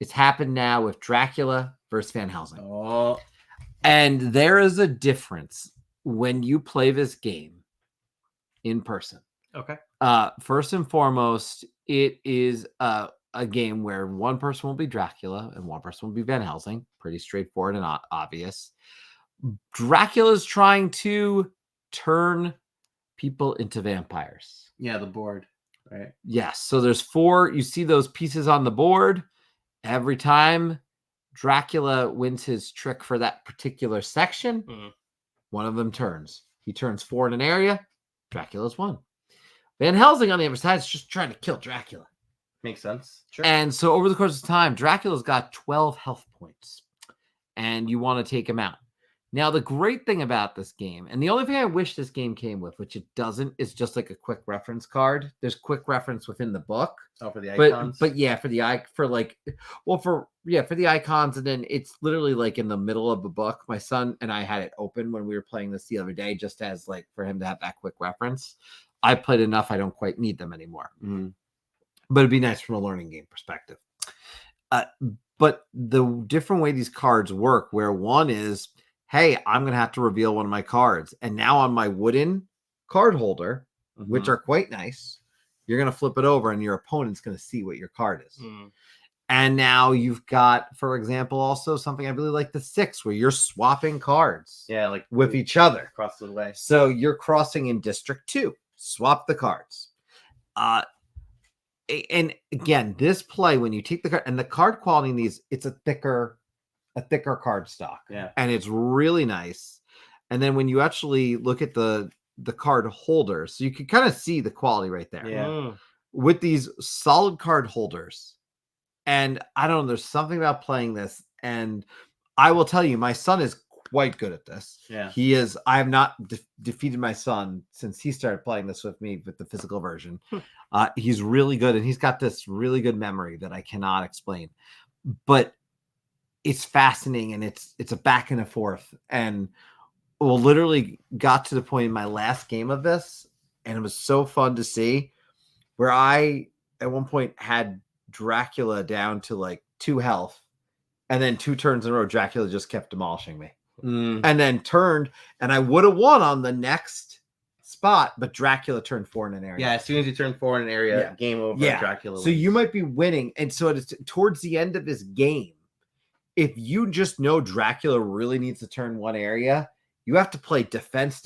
It's happened now with Dracula versus Van Helsing.
Oh,
And there is a difference when you play this game in person.
Okay.
First and foremost, it is a game where one person will be Dracula and one person will be Van Helsing. Pretty straightforward and obvious. Dracula is trying to turn people into vampires.
yeah, the board, right?
Yes. So there's 4. You see those pieces on the board. Every time Dracula wins his trick for that particular section, one of them turns. He turns 4 in an area. Dracula's won. Van Helsing on the other side is just trying to kill Dracula.
Makes sense. Sure.
And so over the course of time, Dracula's got 12 health points. And you want to take him out. Now, the great thing about this game, and the only thing I wish this game came with, which it doesn't, is just like a quick reference card. There's quick reference within the book.
Oh, for the icons.
But yeah, for the icons, and then it's literally like in the middle of the book. My son and I had it open when we were playing this the other day, just as like for him to have that quick reference. I played enough; I don't quite need them anymore. But it'd be nice from a learning game perspective. But the different way these cards work, where one is, hey, I'm going to have to reveal one of my cards. And now on my wooden card holder, which are quite nice, you're going to flip it over and your opponent's going to see what your card is. And now you've got, for example, also something I really like, the 6, where you're swapping cards
like
with each other.
Across the way.
So you're crossing in District 2. Swap the cards. And again, this play, when you take the card, and the card quality in these, it's a thicker card stock.
Yeah.
And it's really nice. And then when you actually look at the card holders, so you can kind of see the quality right there.
Yeah.
With these solid card holders. And I don't know, there's something about playing this. And I will tell you, my son is quite good at this.
Yeah.
He is. I have not defeated my son since he started playing this with me with the physical version. He's really good, and he's got this really good memory that I cannot explain. But it's fascinating, and it's a back and a forth. And well, literally got to the point in my last game of this, and it was so fun to see, where I at one point had Dracula down to like 2 health, and then 2 turns in a row, Dracula just kept demolishing me. And then turned, and I would have won on the next spot, but Dracula turned 4 in an area.
Yeah, as soon as you turn 4 in an area, game over.
Yeah.
Dracula.
So you might be winning, and so it's towards the end of this game. If you just know Dracula really needs to turn 1 area, you have to play defense,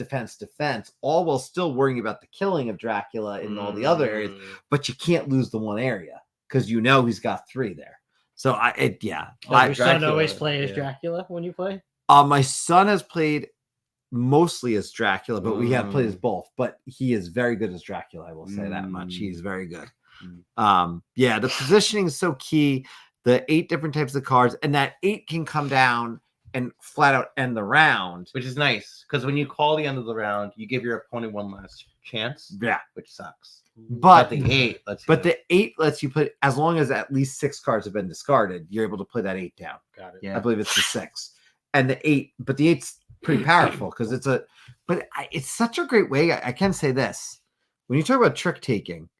all while still worrying about the killing of Dracula in all the other areas. But you can't lose the 1 area because you know he's got 3 there. So
Does your son always play as Dracula when you play?
My son has played mostly as Dracula, but we have played as both. But he is very good as Dracula. I will say that much. He's very good. The positioning is so key. The 8 different types of cards, and that 8 can come down and flat out end the round,
which is nice because when you call the end of the round, you give your opponent 1 last chance.
Yeah,
which sucks.
But
the 8 lets you.
But the 8 lets you put, as long as at least 6 cards have been discarded, you're able to put that 8 down.
Got it.
Yeah,
I believe it's the 6 and the 8, but the 8's pretty powerful because it's such a great way. I can say this: when you talk about trick taking,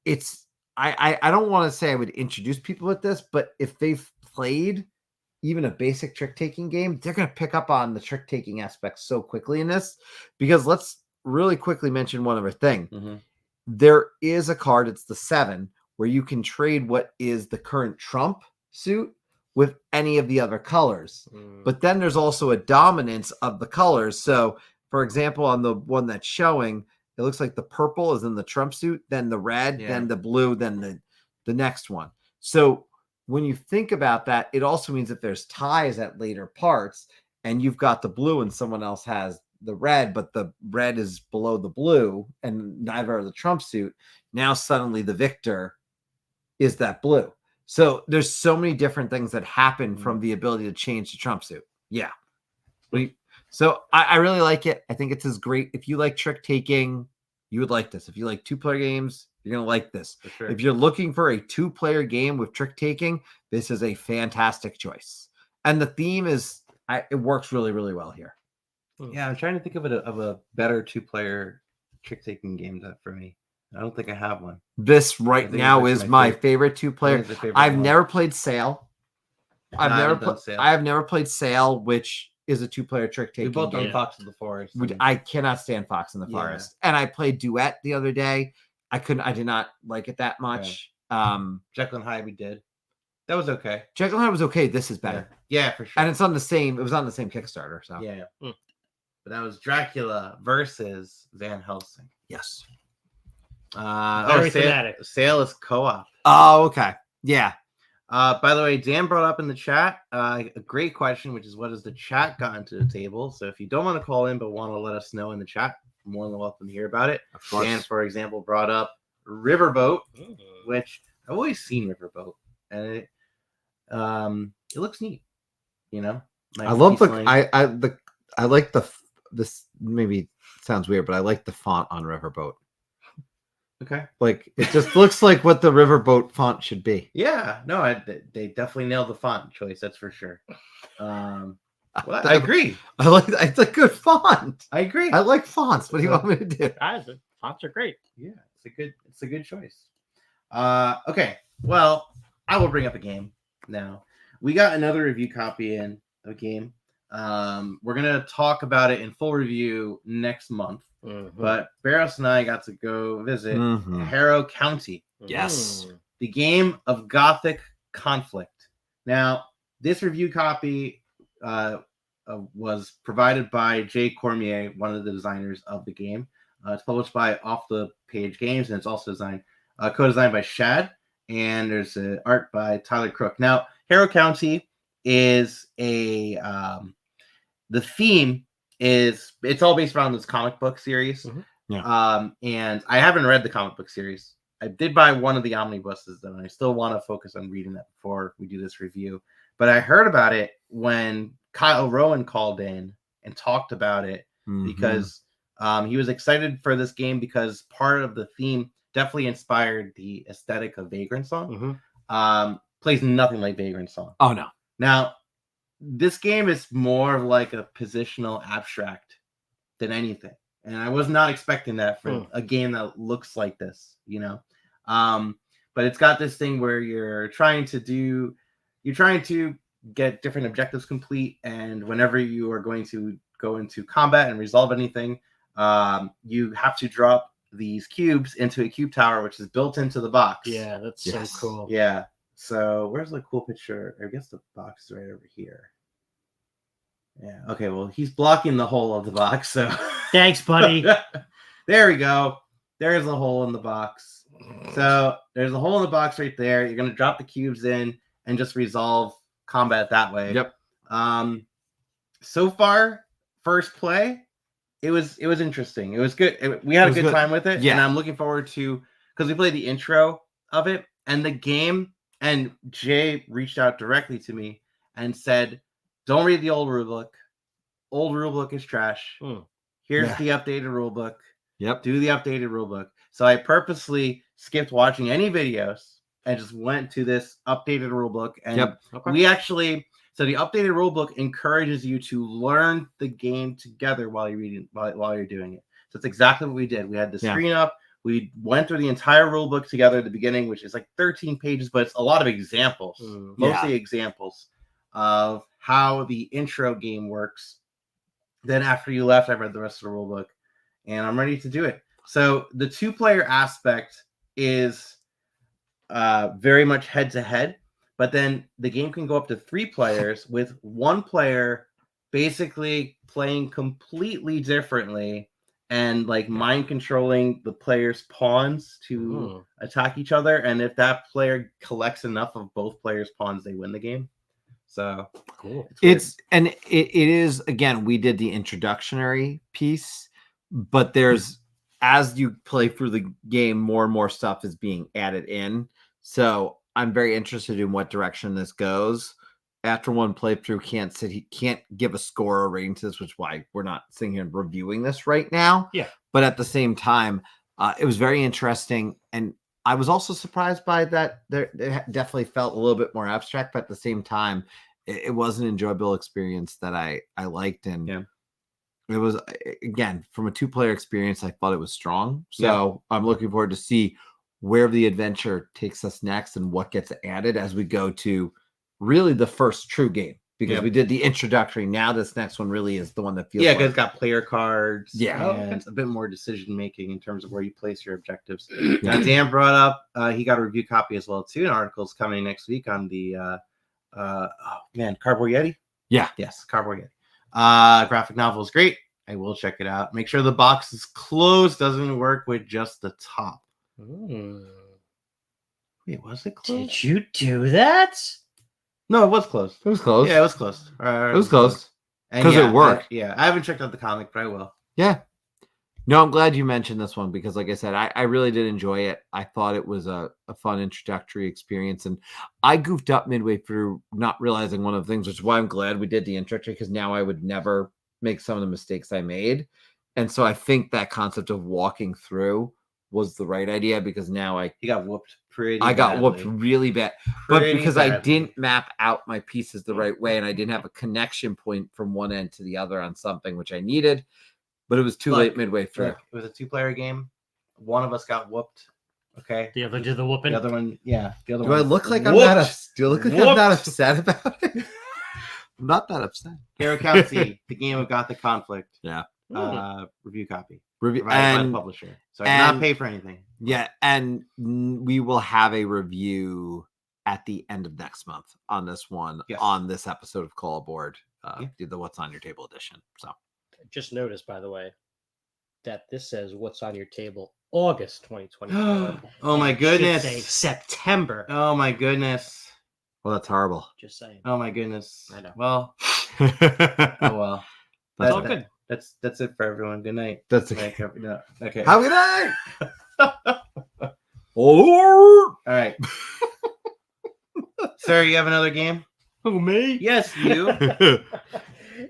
it's I don't want to say I would introduce people with this, but if they've played even a basic trick taking game, they're going to pick up on the trick taking aspects so quickly in this. Because let's really quickly mention one other thing. There is a card, it's the 7, where you can trade what is the current trump suit with any of the other colors. But then there's also a dominance of the colors. So, for example, on the one that's showing, it looks like the purple is in the trump suit, then the red, then the blue, then the next one. So when you think about that, it also means that there's ties at later parts, and you've got the blue and someone else has the red, but the red is below the blue and neither are the trump suit. Now suddenly the victor is that blue. So there's so many different things that happen from the ability to change the trump suit. Yeah. So I really like it. I think it's as great. If you like trick taking, you would like this. If you like 2-player games, you're going to like this.
For sure.
If you're looking for a 2-player game with trick taking, this is a fantastic choice. And the theme is, it works really, really well here.
Yeah, I'm trying to think of a better 2-player trick-taking game for me. I don't think I have one.
This right now is my favorite 2-player. I've never played Sail. I have never played Sail, which is a 2-player trick taking.
We both
game.
done Fox in the Forest.
I cannot stand Fox in the Forest. And I played Duet the other day. I did not like it that much.
Jekyll and Hyde we did. That was okay.
Jekyll and Hyde was okay. This is better.
Yeah, for sure.
And it was on the same Kickstarter. So
yeah. But that was Dracula versus Van Helsing.
Yes.
Very thematic.
Sail is co-op.
Oh, okay. Yeah.
By the way, Dan brought up in the chat a great question, which is what has the chat gotten to the table? So if you don't want to call in but want to let us know in the chat, I'm more than welcome to hear about it.
Of course.
Dan, for example, brought up Riverboat, which I've always seen Riverboat, and it looks neat. You know,
I love I like this. Maybe sounds weird, but I like the font on Riverboat.
Okay.
Like it just looks like what the Riverboat font should be.
Yeah, no, they definitely nailed the font choice. That's for sure. Well, I agree.
It's a good font.
I agree.
I like fonts. What do you want me to do?
The fonts are great.
Yeah, it's a good choice. Okay. Well, I will bring up a game now. We got another review copy in a game. We're gonna talk about it in full review next month. But Barros and I got to go visit Harrow County.
Yes.
The game of Gothic conflict. Now, this review copy was provided by Jay Cormier, one of the designers of the game. It's published by Off the Page Games, and it's also co-designed by Shad, and there's art by Tyler Crook. Now, Harrow County is the theme is it's all based around this comic book series.
Yeah.
And I haven't read the comic book series. I did buy one of the omnibuses, and I still want to focus on reading that before we do this review. But I heard about it when Kyle Rowan called in and talked about it because he was excited for this game because part of the theme definitely inspired the aesthetic of Vagrant Song. Plays nothing like Vagrant Song.
Oh, no.
Now, this game is more of like a positional abstract than anything. And I was not expecting that for a game that looks like this, you know. But it's got this thing where you're trying to get different objectives complete, and whenever you are going to go into combat and resolve anything, you have to drop these cubes into a cube tower, which is built into the box.
Yeah, that's so cool.
Yeah. So where's the cool picture? I guess the box is right over here. Yeah. Okay. Well, he's blocking the hole of the box. So
thanks, buddy.
There we go. There's a hole in the box. So there's a hole in the box right there. You're gonna drop the cubes in and just resolve combat that way.
Yep.
So far, first play, it was interesting. It was good. We had a good time with it.
Yeah.
And I'm looking forward to because we played the intro of it and the game. And Jay reached out directly to me and said, "Don't read the old rulebook. Old rulebook is trash. Here's the updated rulebook.
Yep.
Do the updated rulebook." So I purposely skipped watching any videos and just went to this updated rulebook. And we actually, so the updated rulebook encourages you to learn the game together while you're reading, while you're doing it. So it's exactly what we did. We had the screen up. We went through the entire rule book together at the beginning, which is like 13 pages, but it's a lot of examples, mostly examples of how the intro game works. Then after you left, I read the rest of the rule book, and I'm ready to do it. So the 2-player aspect is very much head-to-head, but then the game can go up to 3 players with 1 player basically playing completely differently and like mind controlling the player's pawns to attack each other. And if that player collects enough of both players' pawns, they win the game. So
cool.
It is, again, we did the introductory piece, but there's, as you play through the game, more and more stuff is being added in. So I'm very interested in what direction this goes. After one playthrough, he can't give a score or rating to this, which is why we're not sitting here and reviewing this right now.
Yeah.
But at the same time, It was very interesting, and I was also surprised by that. It definitely felt a little bit more abstract, but at the same time, it was an enjoyable experience that I liked, and it was, again, from a 2-player experience, I thought it was strong. So I'm looking forward to see where the adventure takes us next and what gets added as we go to really the first true game. Because we did the introductory. Now this next one really is the one that feels
because it's got player cards and
a
bit more decision making in terms of where you place your objectives. Now, Dan brought up he got a review copy as well too. An article's coming next week on the Cardboard Yeti. Yes, Cardboard Yeti. Graphic novel is great. I will check it out. Make sure the box is closed. Doesn't work with just the top. Wait, was it closed?
Did you do that?
No, it was closed.
It was closed.
Yeah, it was closed.
It was closed.
Because
it worked.
I haven't checked out the comic, but I will.
Yeah. No, I'm glad you mentioned this one because, like I said, I really did enjoy it. I thought it was a fun introductory experience. And I goofed up midway through not realizing one of the things, which is why I'm glad we did the introductory, because now I would never make some of the mistakes I made. And so I think that concept of walking through was the right idea, because now
you got whooped
whooped really bad. But because I
badly.
didn't map out my pieces the right way, and I didn't have a connection point from one end to the other on something which I needed, but it was too late midway through.
Look, it was a 2-player game. One of us got whooped. Okay.
The other did the whooping.
The other one, the other
Do
one.
I look like
whooped.
I'm not upset about it? I'm not that upset.
Harrow County, the game of Gothic Conflict.
Yeah.
Review copy.
Review
Provided by the publisher. So I did not pay for anything.
Yeah, and we will have a review at the end of next month on this one, on this episode of Call Aboard, the What's on Your Table edition. So
just noticed, by the way, that this says What's on Your Table August 2024.
Oh my goodness.
Say September.
Oh my goodness.
Well, that's horrible.
Just saying.
Oh my goodness.
I know.
Well. Oh well.
That's all good.
That's it for everyone. Good night.
That's okay.
No. Okay.
Have a good night. All
right. Sir, you have another game?
Who, me?
Yes, you.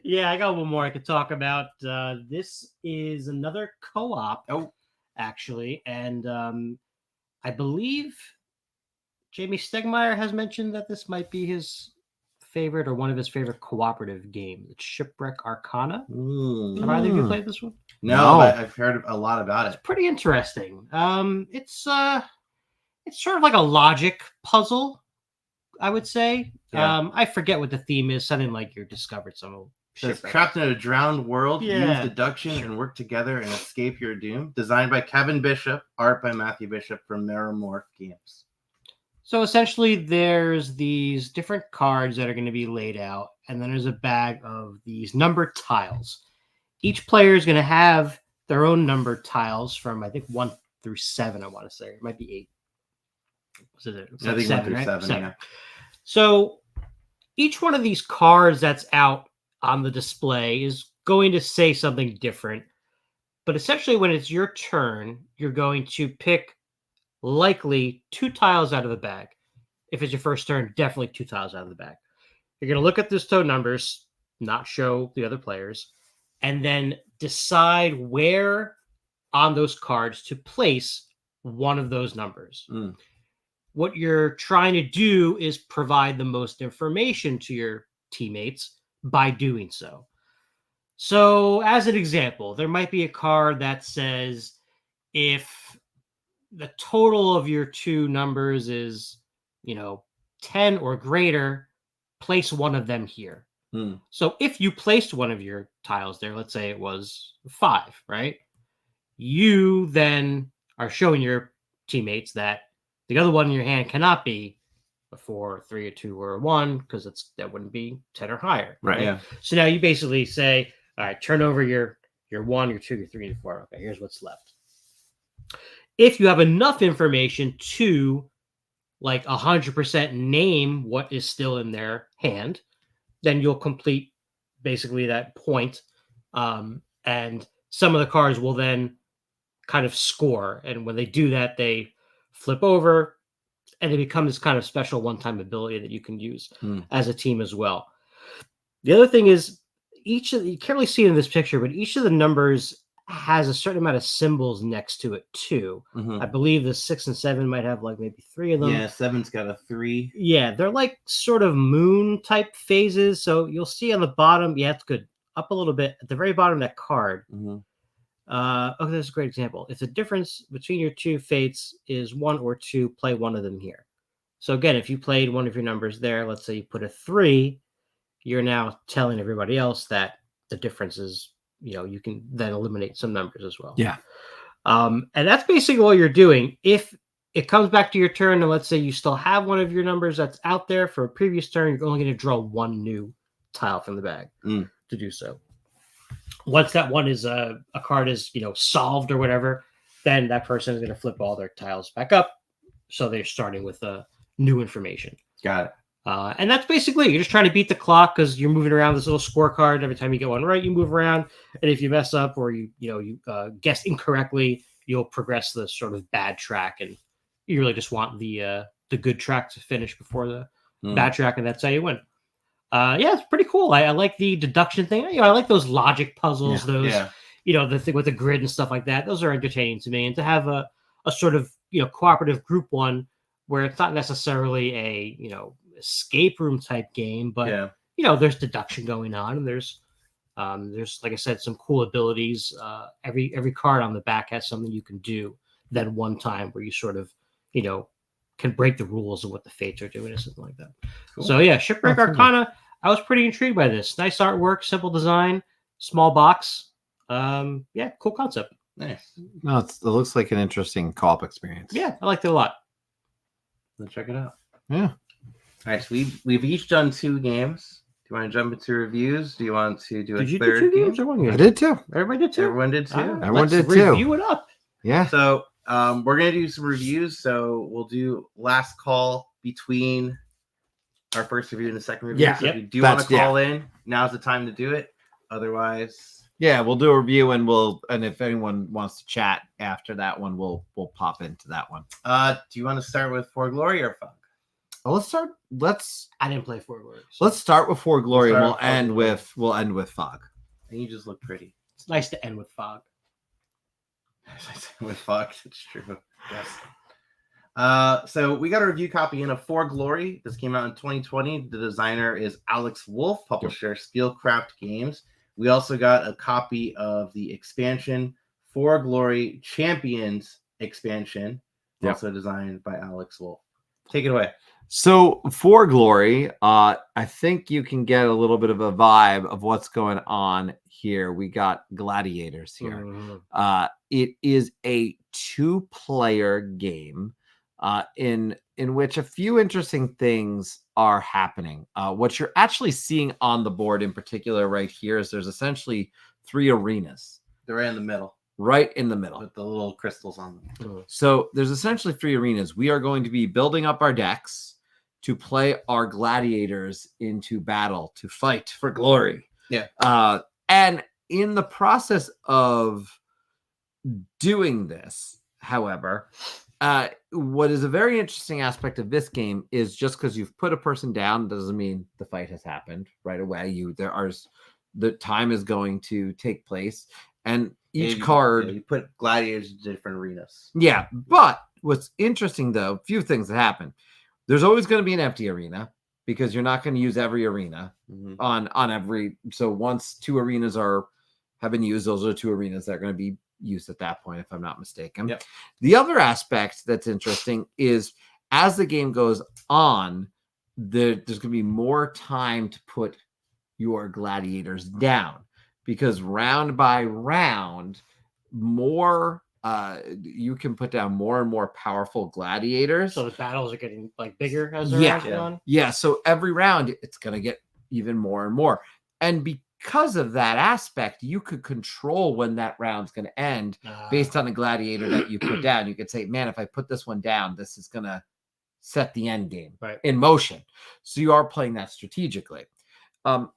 Yeah, I got one more I could talk about. This is another co-op, actually, and I believe Jamie Stegmaier has mentioned that this might be his favorite or one of his favorite cooperative games. It's Shipwreck Arcana. Have either of you played this one?
No, but I've heard a lot about it.
It's pretty interesting. It's sort of like a logic puzzle, I would say.
Yeah.
I forget what the theme is. Something like you're discovered some.
So it's trapped in a drowned world.
Yeah.
Use deduction and work together and escape your doom. Designed by Kevin Bishop, art by Matthew Bishop from Metromorph Games.
So essentially, there's these different cards that are going to be laid out, and then there's a bag of these numbered tiles. Each player is going to have their own numbered tiles from, I think, 1 through 7, I want to say. It might be 8. So it's
I think
7,
1 through
right?
7, yeah.
So each one of these cards that's out on the display is going to say something different. But essentially, when it's your turn, you're going to pick likely 2 tiles out of the bag. If it's your first turn, definitely 2 tiles out of the bag. You're going to look at those toe numbers, not show the other players, and then decide where on those cards to place one of those numbers. What you're trying to do is provide the most information to your teammates by doing so. So, as an example, there might be a card that says if the total of your 2 numbers is, 10 or greater, place one of them here. So if you placed one of your tiles there, let's say it was 5, right? You then are showing your teammates that the other one in your hand cannot be a 4, 3, a 2, or a 1, because that wouldn't be 10 or higher.
Right. Yeah.
So now you basically say, all right, turn over your 1, your 2, your 3, and 4. Okay, here's what's left. If you have enough information to 100% name what is still in their hand, then you'll complete basically that point. And some of the cards will then kind of score. And when they do that, they flip over and it becomes this kind of special one-time ability that you can use as a team as well. The other thing is you can't really see it in this picture, but each of the numbers has a certain amount of symbols next to it too.
Mhm.
I believe the 6 and 7 might have like maybe 3 of them.
Yeah, 7's got a 3.
Yeah, they're like sort of moon type phases. So you'll see on the bottom, yeah, it's good. Up a little bit at the very bottom of that card.
Mm-hmm.
Okay, that's a great example. If the difference between your 2 fates is 1 or 2, play one of them here. So again, if you played one of your numbers there, let's say you put a 3, you're now telling everybody else that the difference is, you can then eliminate some numbers as well.
Yeah.
And that's basically what you're doing. If it comes back to your turn, and let's say you still have one of your numbers that's out there for a previous turn, you're only going to draw 1 new tile from the bag to do so. Once that one is a card is solved or whatever, then that person is going to flip all their tiles back up, so they're starting with new information.
Got it.
And that's basically, you're just trying to beat the clock because you're moving around this little scorecard. Every time you get one right, you move around, and if you mess up or you guess incorrectly, you'll progress the sort of bad track, and you really just want the good track to finish before the bad track, and that's how you win. Yeah, it's pretty cool. I like the deduction thing. I like those logic puzzles, the thing with the grid and stuff like that. Those are entertaining to me. And to have a sort of cooperative group one where it's not necessarily a escape room type game, but there's deduction going on, and there's like I said, some cool abilities. Every card on the back has something you can do that one time where you sort of can break the rules of what the fates are doing or something like that. Cool. So yeah, Shipwreck Arcana. I was pretty intrigued by this. Nice artwork, simple design, small box. Yeah, cool concept.
Nice.
No, it looks like an interesting co-op experience.
Yeah, I liked it a lot.
Let's check it out.
Yeah.
All right, so we've each done 2 games. Do you want to jump into reviews? Do you want to do a
Did you
third
do 2
game?
games or 1 game?
I did too.
Everybody did 2.
Everyone did 2.
Everyone
Let's
did too.
review it up.
Yeah.
So we're gonna do some reviews. So we'll do last call between our first review and the second review.
Yeah.
So if you do want to call in, now's the time to do it. Otherwise,
yeah, we'll do a review, and if anyone wants to chat after that one, we'll pop into that one.
Do you want to start with For Glory or Fog?
Well,
I didn't play For Glory.
let's start with For Glory, and
We'll
end with Fog.
And you just look pretty.
It's nice to end with Fog.
With Fog, it's true. Yes. So we got a review copy in of For Glory. This came out in 2020. The designer is Alex Wolf, publisher Steelcraft Games. We also got a copy of the expansion For Glory Champions expansion, also designed by Alex Wolf. Take it away.
So For Glory, I think you can get a little bit of a vibe of what's going on here. We got gladiators here. It is a 2-player game in which a few interesting things are happening. What you're actually seeing on the board in particular right here is there's essentially 3 arenas.
They're right in the middle.
Right in the middle.
With the little crystals on them.
So there's essentially 3 arenas. We are going to be building up our decks to play our gladiators into battle to fight for glory.
Yeah.
And in the process of doing this, however, what is a very interesting aspect of this game is just because you've put a person down doesn't mean the fight has happened right away. The time is going to take place, and each card
you put gladiators in different arenas.
Yeah, but what's interesting though, a few things that happen. There's always going to be an empty arena because you're not going to use every arena on every. So once 2 arenas have been used, those are 2 arenas that are going to be used at that point, if I'm not mistaken.
Yep.
The other aspect that's interesting is as the game goes on, there's going to be more time to put your gladiators down because round by round, you can put down more and more powerful gladiators.
So the battles are getting bigger as they're going on.
Yeah. So every round it's going to get even more and more. And because of that aspect, you could control when that round's going to end based on the gladiator that you put down. You could say, man, if I put this one down, this is going to set the end game in motion. So you are playing that strategically.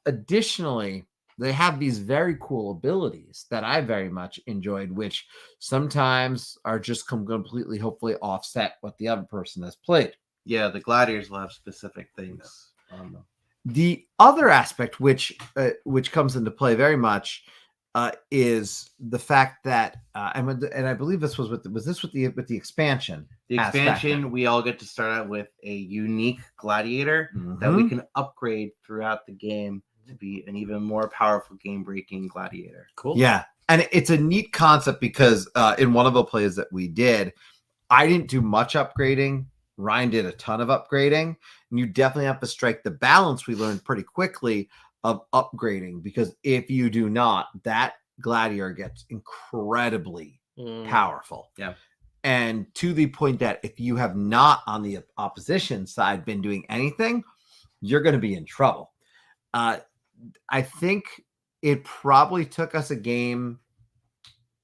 Additionally, they have these very cool abilities that I very much enjoyed, which sometimes are just completely, hopefully, offset what the other person has played.
Yeah, the gladiators will have specific things on them.
The other aspect, which comes into play very much, is the fact that and I believe this was with the expansion.
The expansion, we all get to start out with a unique gladiator that we can upgrade throughout the game to be an even more powerful game-breaking gladiator.
Cool.
Yeah, and it's a neat concept because in one of the plays that we did, I didn't do much upgrading. Ryan did a ton of upgrading, and you definitely have to strike the balance. We learned pretty quickly of upgrading, because if you do not, that gladiator gets incredibly powerful.
Yeah.
And to the point that if you have not on the opposition side been doing anything, you're going to be in trouble. I think it probably took us a game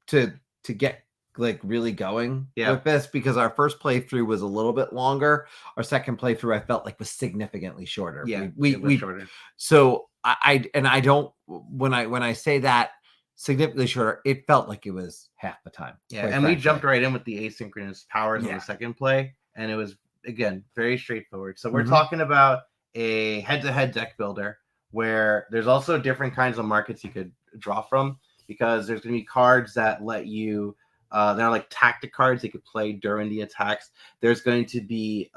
to get like really going with this, because our first playthrough was a little bit longer. Our second playthrough, I felt like, was significantly shorter.
Yeah,
we
shorter.
So I don't, when I say that significantly shorter, it felt like it was half the time.
Yeah, and we jumped right in with the asynchronous powers on the second play, and it was, again, very straightforward. So we're talking about a head-to-head deck builder where there's also different kinds of markets you could draw from, because there's going to be cards that let you they're like tactic cards you could play during the attacks. There's going to be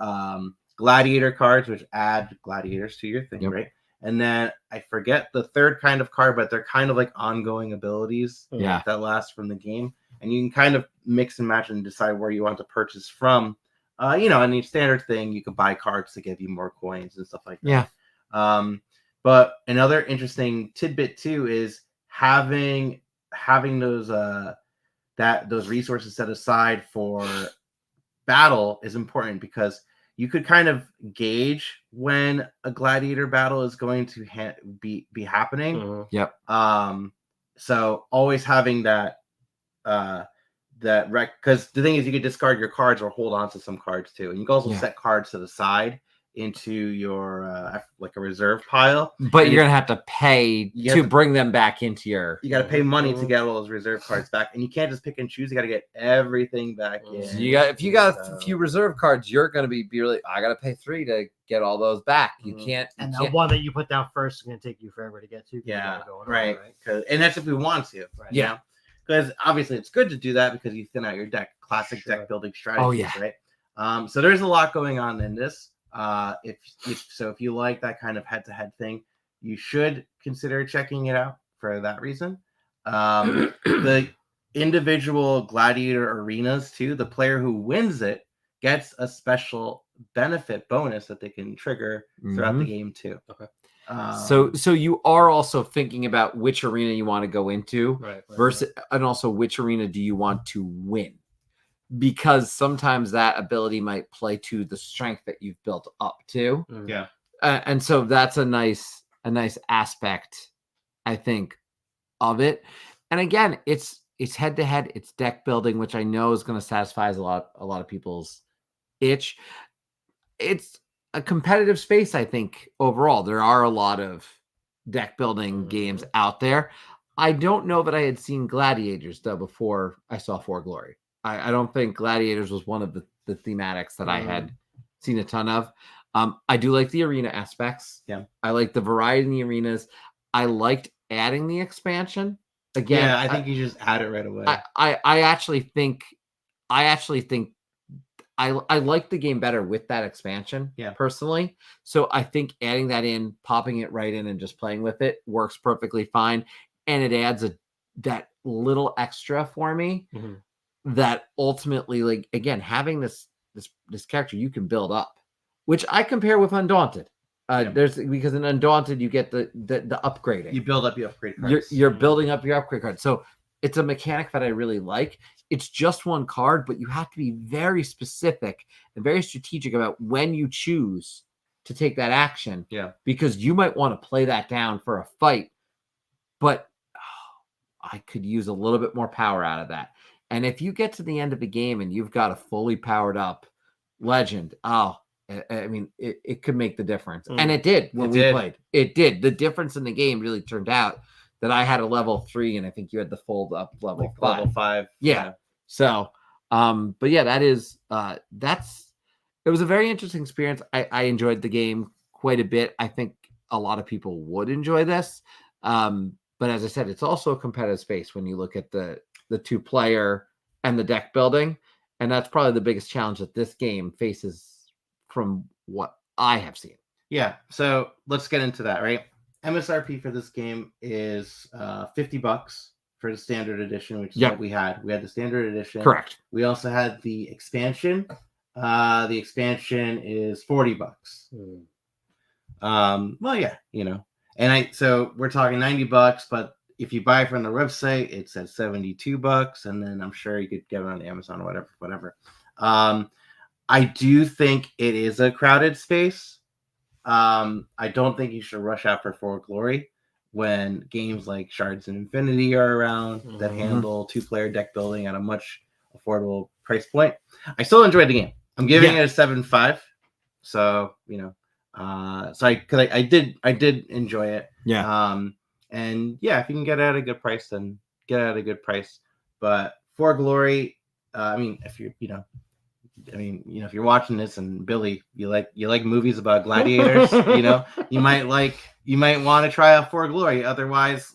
gladiator cards, which add gladiators to your thing, right? And then I forget the third kind of card, but they're kind of like ongoing abilities that last from the game. And you can kind of mix and match and decide where you want to purchase from. And the standard thing, you can buy cards to give you more coins and stuff like that. Yeah. But another interesting tidbit too is having those those resources set aside for battle is important, because you could kind of gauge when a gladiator battle is going to be happening.
Yep.
So always having that because the thing is, you could discard your cards or hold on to some cards too, and you can also set cards to the side into your like a reserve pile,
but you're gonna have to pay to bring them back into your.
You got to pay money to get all those reserve cards back, and you can't just pick and choose. You got to get everything back in.
So if you got a few reserve cards, you're gonna be really. I got to pay $3 to get all those back. You can't.
And the one that you put down first is gonna take you forever to get to.
Yeah, right. And that's if we want to. Right? Yeah, because obviously it's good to do that because you thin out your deck. Classic deck building strategies, right? So there's a lot going on in this. If you like that kind of head-to-head thing, you should consider checking it out for that reason. The individual gladiator arenas too, the player who wins it gets a special benefit bonus that they can trigger throughout the game too.
Okay.
So you are also thinking about which arena you want to go into versus, and also which arena do you want to win? Because sometimes that ability might play to the strength that you've built up to.
Yeah.
And so that's a nice aspect, I think, of it. And again, it's head to head, it's deck building, which I know is going to satisfy a lot of people's itch. It's a competitive space, I think, overall. There are a lot of deck building games out there. I don't know that I had seen Gladiators though before I saw For Glory. I don't think Gladiators was one of the thematics that I had seen a ton of. I do like the arena aspects.
Yeah.
I like the variety in the arenas. I liked adding the expansion. Again,
I think you just add it right away.
I actually think I like the game better with that expansion, personally. So I think adding that in, popping it right in and just playing with it works perfectly fine. And it adds that little extra for me. That ultimately, like, again, having this character you can build up, which I compare with Undaunted. Because in Undaunted you get the upgrading.
You build up your upgrade cards.
You're building up your upgrade cards. So it's a mechanic that I really like. It's just one card, but you have to be very specific and very strategic about when you choose to take that action.
Yeah.
Because you might want to play that down for a fight, but I could use a little bit more power out of that. And if you get to the end of the game and you've got a fully powered up legend, it could make the difference. And it did when we played. It did. The difference in the game really turned out that I had a level 3 and I think you had the fold up level 5.
Level 5.
Yeah. So, but yeah, it was a very interesting experience. I enjoyed the game quite a bit. I think a lot of people would enjoy this. But as I said, it's also a competitive space when you look at the 2-player and the deck building. And that's probably the biggest challenge that this game faces from what I have seen.
Yeah. So let's get into that, right? MSRP for this game is $50 for the standard edition, which is what we had. We had the standard edition.
Correct.
We also had the expansion. The expansion is $40. Well, yeah, and so we're talking $90, but if you buy it from the website, it's at $72, and then I'm sure you could get it on Amazon or whatever. I do think it is a crowded space. I don't think you should rush out for Glory when games like Shards and Infinity are around that handle 2-player deck building at a much affordable price point. I still enjoyed the game. I'm giving it a 7.5. So, I did enjoy it.
Yeah.
And yeah, if you can get it at a good price, then get it at a good price. But For Glory, if you're, if you're watching this and Billy, you like movies about gladiators, you might want to try out For Glory. Otherwise,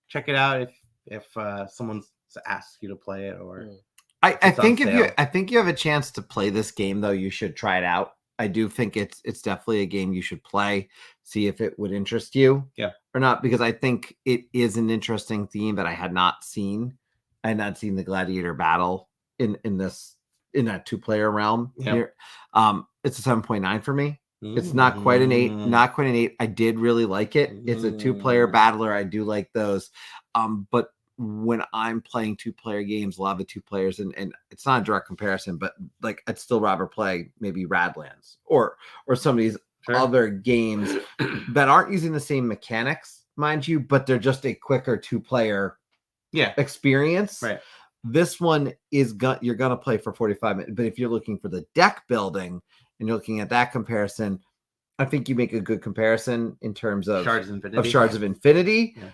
check it out if someone's asked you to play it or.
I think you have a chance to play this game, though, you should try it out. I do think it's definitely a game you should play, see if it would interest you or not, because I think it is an interesting theme that I had not seen. I had not seen the gladiator battle in that 2-player realm here. It's a 7.9 for me. It's not quite an 8, I did really like it. It's a 2-player battler. I do like those. But when I'm playing 2-player games, a lot of the 2 players, and it's not a direct comparison, but like I'd still rather play maybe Radlands or some of these other games that aren't using the same mechanics, mind you, but they're just a quicker 2-player experience.
Right.
This one is you're gonna play for 45 minutes, but if you're looking for the deck building and you're looking at that comparison, I think you make a good comparison in terms of Shards of Infinity. Yeah.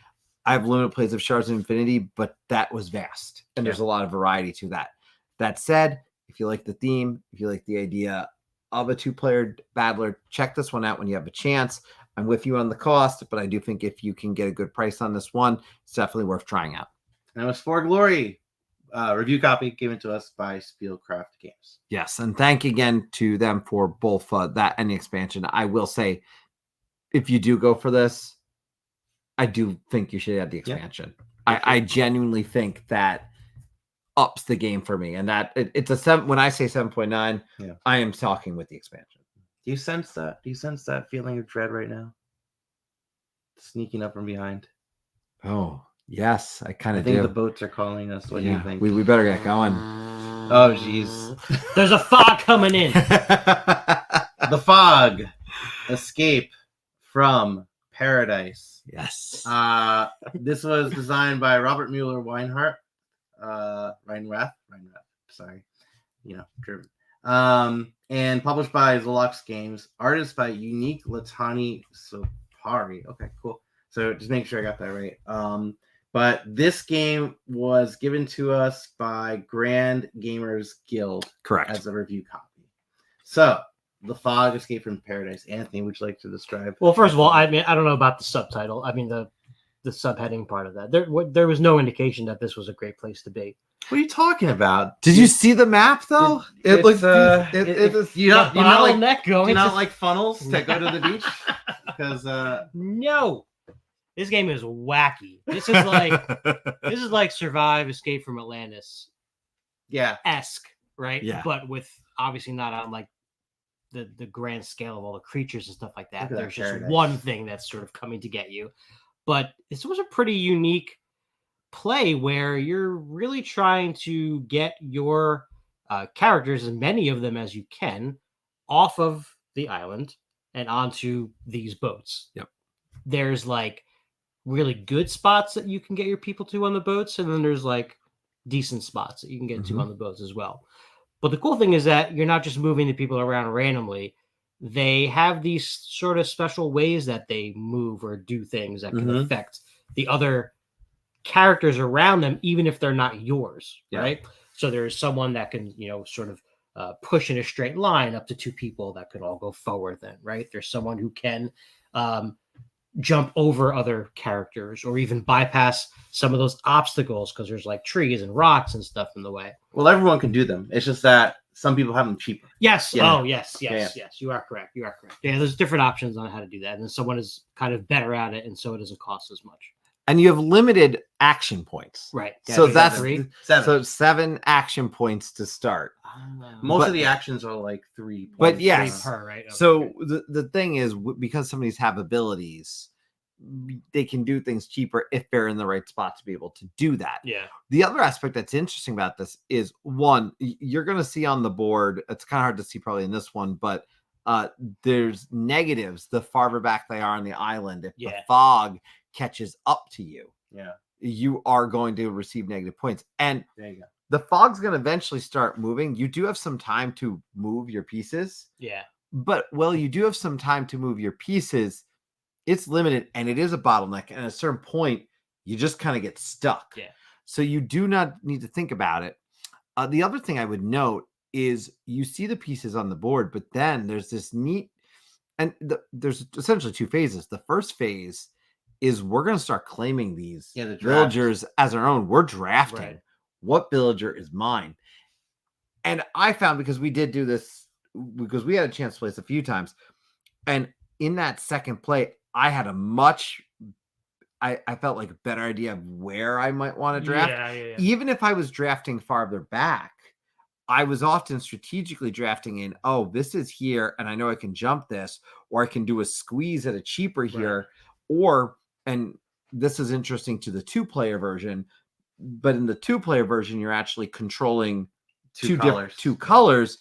I have limited plays of Shards of Infinity, but that was vast, and there's a lot of variety to that. That said, if you like the theme, if you like the idea of a 2-player battler, check this one out when you have a chance. I'm with you on the cost, but I do think if you can get a good price on this one, it's definitely worth trying out.
And it was For Glory. Review copy given to us by Spielcraft Games.
Yes, and thank you again to them for both that and the expansion. I will say, if you do go for this, I do think you should add the expansion. Yeah. I genuinely think that ups the game for me, and that it's a 7. When I say 7.9, I am talking with the expansion.
Do you sense that? Do you sense that feeling of dread right now? Sneaking up from behind.
Oh. Yes, I kind of do.
I think the boats are calling us. What do you think?
We better get going.
Oh, jeez.
There's a fog coming in.
The fog. Escape from Paradise.
Yes.
This was designed by Robert Mueller Reinrath. Sorry. German. And published by Zolox Games. Artist by Unique Latani Sopari. Okay, cool. So just make sure I got that right. But this game was given to us by Grand Gamers Guild.
Correct.
As a review copy. So, The Fog, Escape from Paradise. Anthony, would you like to describe?
Well, first of all, I don't know about the subtitle. The subheading part of that. There was no indication that this was a great place to be.
What are you talking about?
Did you see the map, though?
It looks... you not like funnels to go to the beach? Because...
No! This game is wacky. This is like Survive, Escape from Atlantis.
Yeah.
Esque, right?
Yeah.
But with obviously not on like the grand scale of all the creatures and stuff like that. There's just one thing that's sort of coming to get you. But this was a pretty unique play where you're really trying to get your characters, as many of them as you can, off of the island and onto these boats.
Yep.
There's like really good spots that you can get your people to on the boats, and then there's like decent spots that you can get to on the boats as well. But the cool thing is that you're not just moving the people around randomly. They have these sort of special ways that they move or do things that can affect the other characters around them, even if they're not yours, right? So there's someone that can, sort of push in a straight line up to 2 people that could all go forward then, right? There's someone who can jump over other characters or even bypass some of those obstacles because there's like trees and rocks and stuff in the way.
Well, everyone can do them. It's just that some people have them cheaper.
Yes.
Yeah.
Oh, yes. Yes. Yes. You are correct. You are correct. Yeah, there's different options on how to do that. And then someone is kind of better at it, and so it doesn't cost as much.
And you have limited action points.
Right.
So
Yeah,
that's
7.
so 7 action points to start.
Most
But-
of the actions are like 3 points.
But yes.
3 per, right? Okay.
So the thing is, because some of these have abilities, they can do things cheaper if they're in the right spot to be able to do that.
Yeah.
The other aspect that's interesting about this is, one, you're going to see on the board, it's kind of hard to see probably in this one, but there's negatives the farther back they are on the island. If the fog catches up to you, you are going to receive negative points. And
there you go.
The fog's going to eventually start moving. You do have some time to move your pieces.
Yeah.
But you do have some time to move your pieces. It's limited, and it is a bottleneck. And at a certain point, you just kind of get stuck.
Yeah.
So you do not need to think about it. The other thing I would note is you see the pieces on the board, but then there's this neat, and there's essentially 2 phases. The first phase is we're going to start claiming these
the
villagers as our own. We're drafting.
Right.
What villager is mine? And I found, because we did do this, because we had a chance to play this a few times, and in that second play, I had a much, I felt like a better idea of where I might want to draft.
Yeah.
Even if I was drafting farther back, I was often strategically drafting in, oh, this is here, and I know I can jump this, or I can do a squeeze at a cheaper here, or, and this is interesting to the 2-player version, but in the 2-player version, you're actually controlling two colors.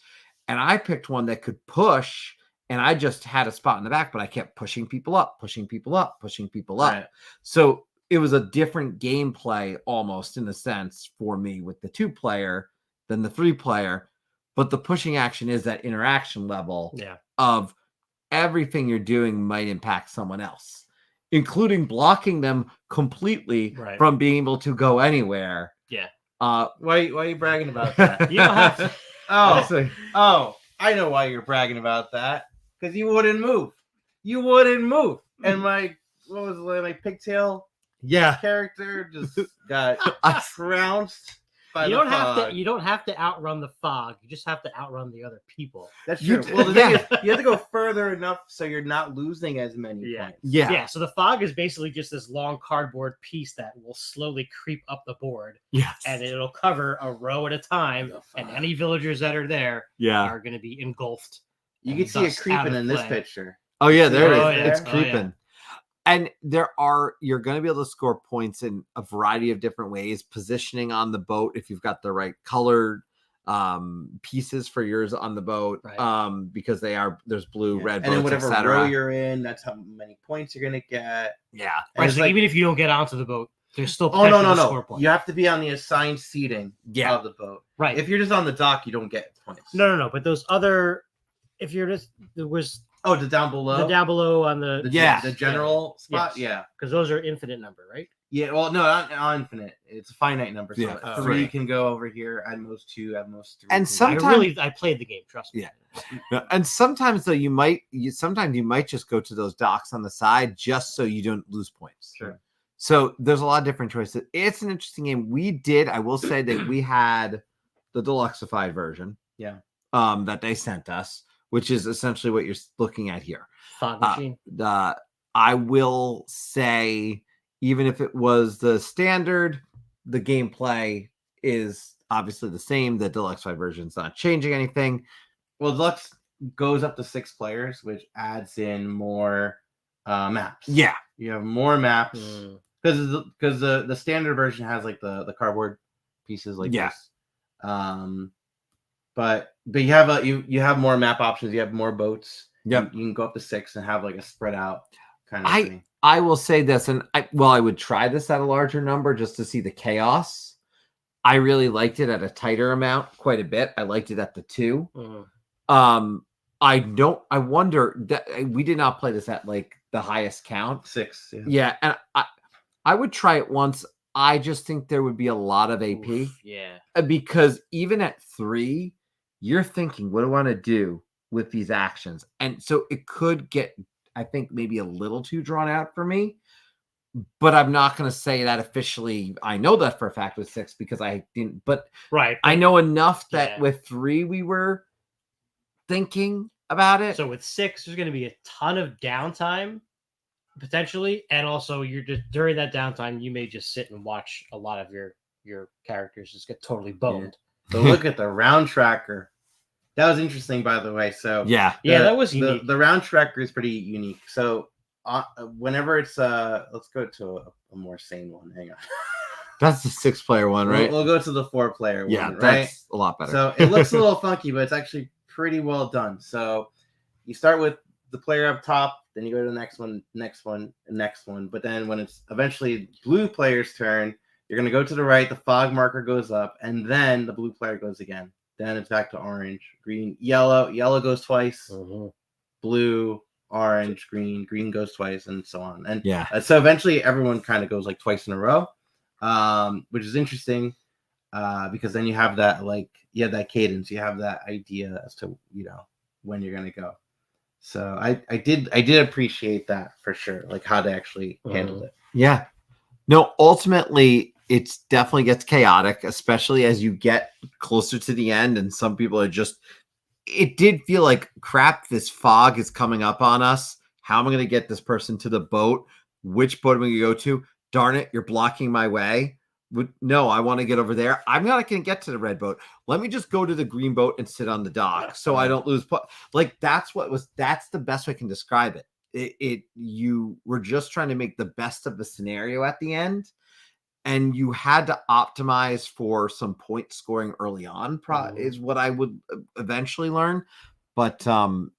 And I picked one that could push, and I just had a spot in the back, but I kept pushing people up.
Right.
So it was a different gameplay almost, in a sense, for me with the 2-player than the 3-player. But the pushing action is that interaction level of everything you're doing might impact someone else, including blocking them completely from being able to go anywhere.
Yeah.
Why are you bragging about that?
You don't have to.
I know why you're bragging about that. Because you wouldn't move. And my pigtail character just got trounced by
You
the
don't
fog.
have to. You don't have to outrun the fog. You just have to outrun the other people.
That's
You
true. Well, the
yeah.
thing is, you have to go further enough so you're not losing as many points.
Yeah. So the fog is basically just this long cardboard piece that will slowly creep up the board.
Yes.
And it'll cover a row at a time, and any villagers that are there are going to be engulfed.
You can see it creeping in this picture.
Oh yeah, there
Oh,
it is.
yeah.
It's
Oh,
creeping.
yeah.
And you're going to be able to score points in a variety of different ways. Positioning on the boat, if you've got the right colored pieces for yours on the boat, because there's blue, red,
and then
boats,
whatever row you're in, that's how many points you're gonna get.
Yeah.
Right. So even if you don't get onto the boat, there's still
no.
score points.
You have to be on the assigned seating of the boat.
Right.
If you're just on the dock, you don't get points.
No. But those other, if you're just there was
the down below,
on the
the general spot,
because those are infinite number, right?
Yeah, well, no, not infinite. It's a finite number. So
Yeah.
3 can go over here. At most 2. At most 3.
And
can go-
sometimes
I played the game. Trust me.
Yeah. And sometimes though, you might just go to those docks on the side just so you don't lose points.
Sure.
So there's a lot of different choices. It's an interesting game. I will say that we had the deluxeified version.
Yeah.
That they sent us, which is essentially what you're looking at here.
Fog machine.
I will say, even if it was the standard, the gameplay is obviously the same. The deluxeified version is not changing anything.
Well, Deluxe goes up to 6 players, which adds in more maps.
Yeah.
You have more maps because the standard version has like the cardboard pieces like this. But you have you have more map options. You have more boats.
Yep.
You can go up to 6 and have like a spread out kind of thing.
I will say this, and I would try this at a larger number just to see the chaos. I really liked it at a tighter amount, quite a bit. I liked it at the 2. I wonder that we did not play this at like the highest count.
6.
Yeah, and I would try it once. I just think there would be a lot of AP.
Oof, yeah.
Because even at 3, you're thinking, what do I want to do with these actions? And so it could get I think maybe a little too drawn out for me. But I'm not going to say that officially. I know that for a fact with 6 because I didn't. But
Right.
I know enough that
Yeah.
with 3 we were thinking about it.
So with 6, there's going to be a ton of downtime potentially, and also you're just during that downtime you may just sit and watch a lot of your characters just get totally boned.
So look at the round tracker. That was interesting, by the way. So
yeah,
that was unique.
The round tracker is pretty unique. So whenever it's let's go to a more sane one. Hang on.
that's the 6-player one, right?
We'll go to the 4-player
yeah,
one, right?
that's a lot better.
So it looks a little funky, but it's actually pretty well done. So you start with the player up top, then you go to the next one. But then when it's eventually blue player's turn, you're going to go to the right, the fog marker goes up, and then the blue player goes again. Then it's back to orange, green, yellow. Yellow goes twice, blue, orange, green goes twice, and so on. And so eventually everyone kind of goes like twice in a row, which is interesting because then you have that that cadence, you have that idea as to when you're going to go. So I did appreciate that for sure, like how they actually handled it.
Yeah. No, ultimately, it definitely gets chaotic, especially as you get closer to the end. And some people are just, it did feel like, crap, this fog is coming up on us. How am I going to get this person to the boat? Which boat am I going to go to? Darn it, you're blocking my way. No, I want to get over there. I'm not going to get to the red boat. Let me just go to the green boat and sit on the dock so I don't lose. Like that's the best way I can describe it. You were just trying to make the best of the scenario at the end, and you had to optimize for some point scoring early on. Is what I would eventually learn, but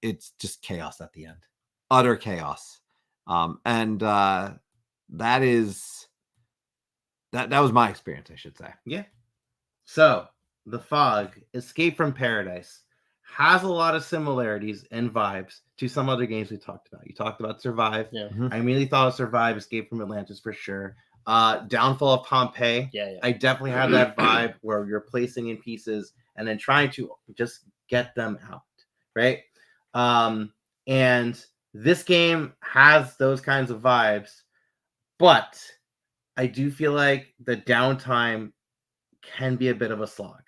it's just chaos at the end, utter chaos, and that is. That was my experience, I should say.
Yeah. So, The Fog, Escape from Paradise, has a lot of similarities and vibes to some other games we talked about. You talked about Survive.
Yeah.
I immediately thought of Survive, Escape from Atlantis for sure. Downfall of Pompeii.
Yeah.
I definitely have that vibe where you're placing in pieces and then trying to just get them out, right? And this game has those kinds of vibes, but I do feel like the downtime can be a bit of a slog.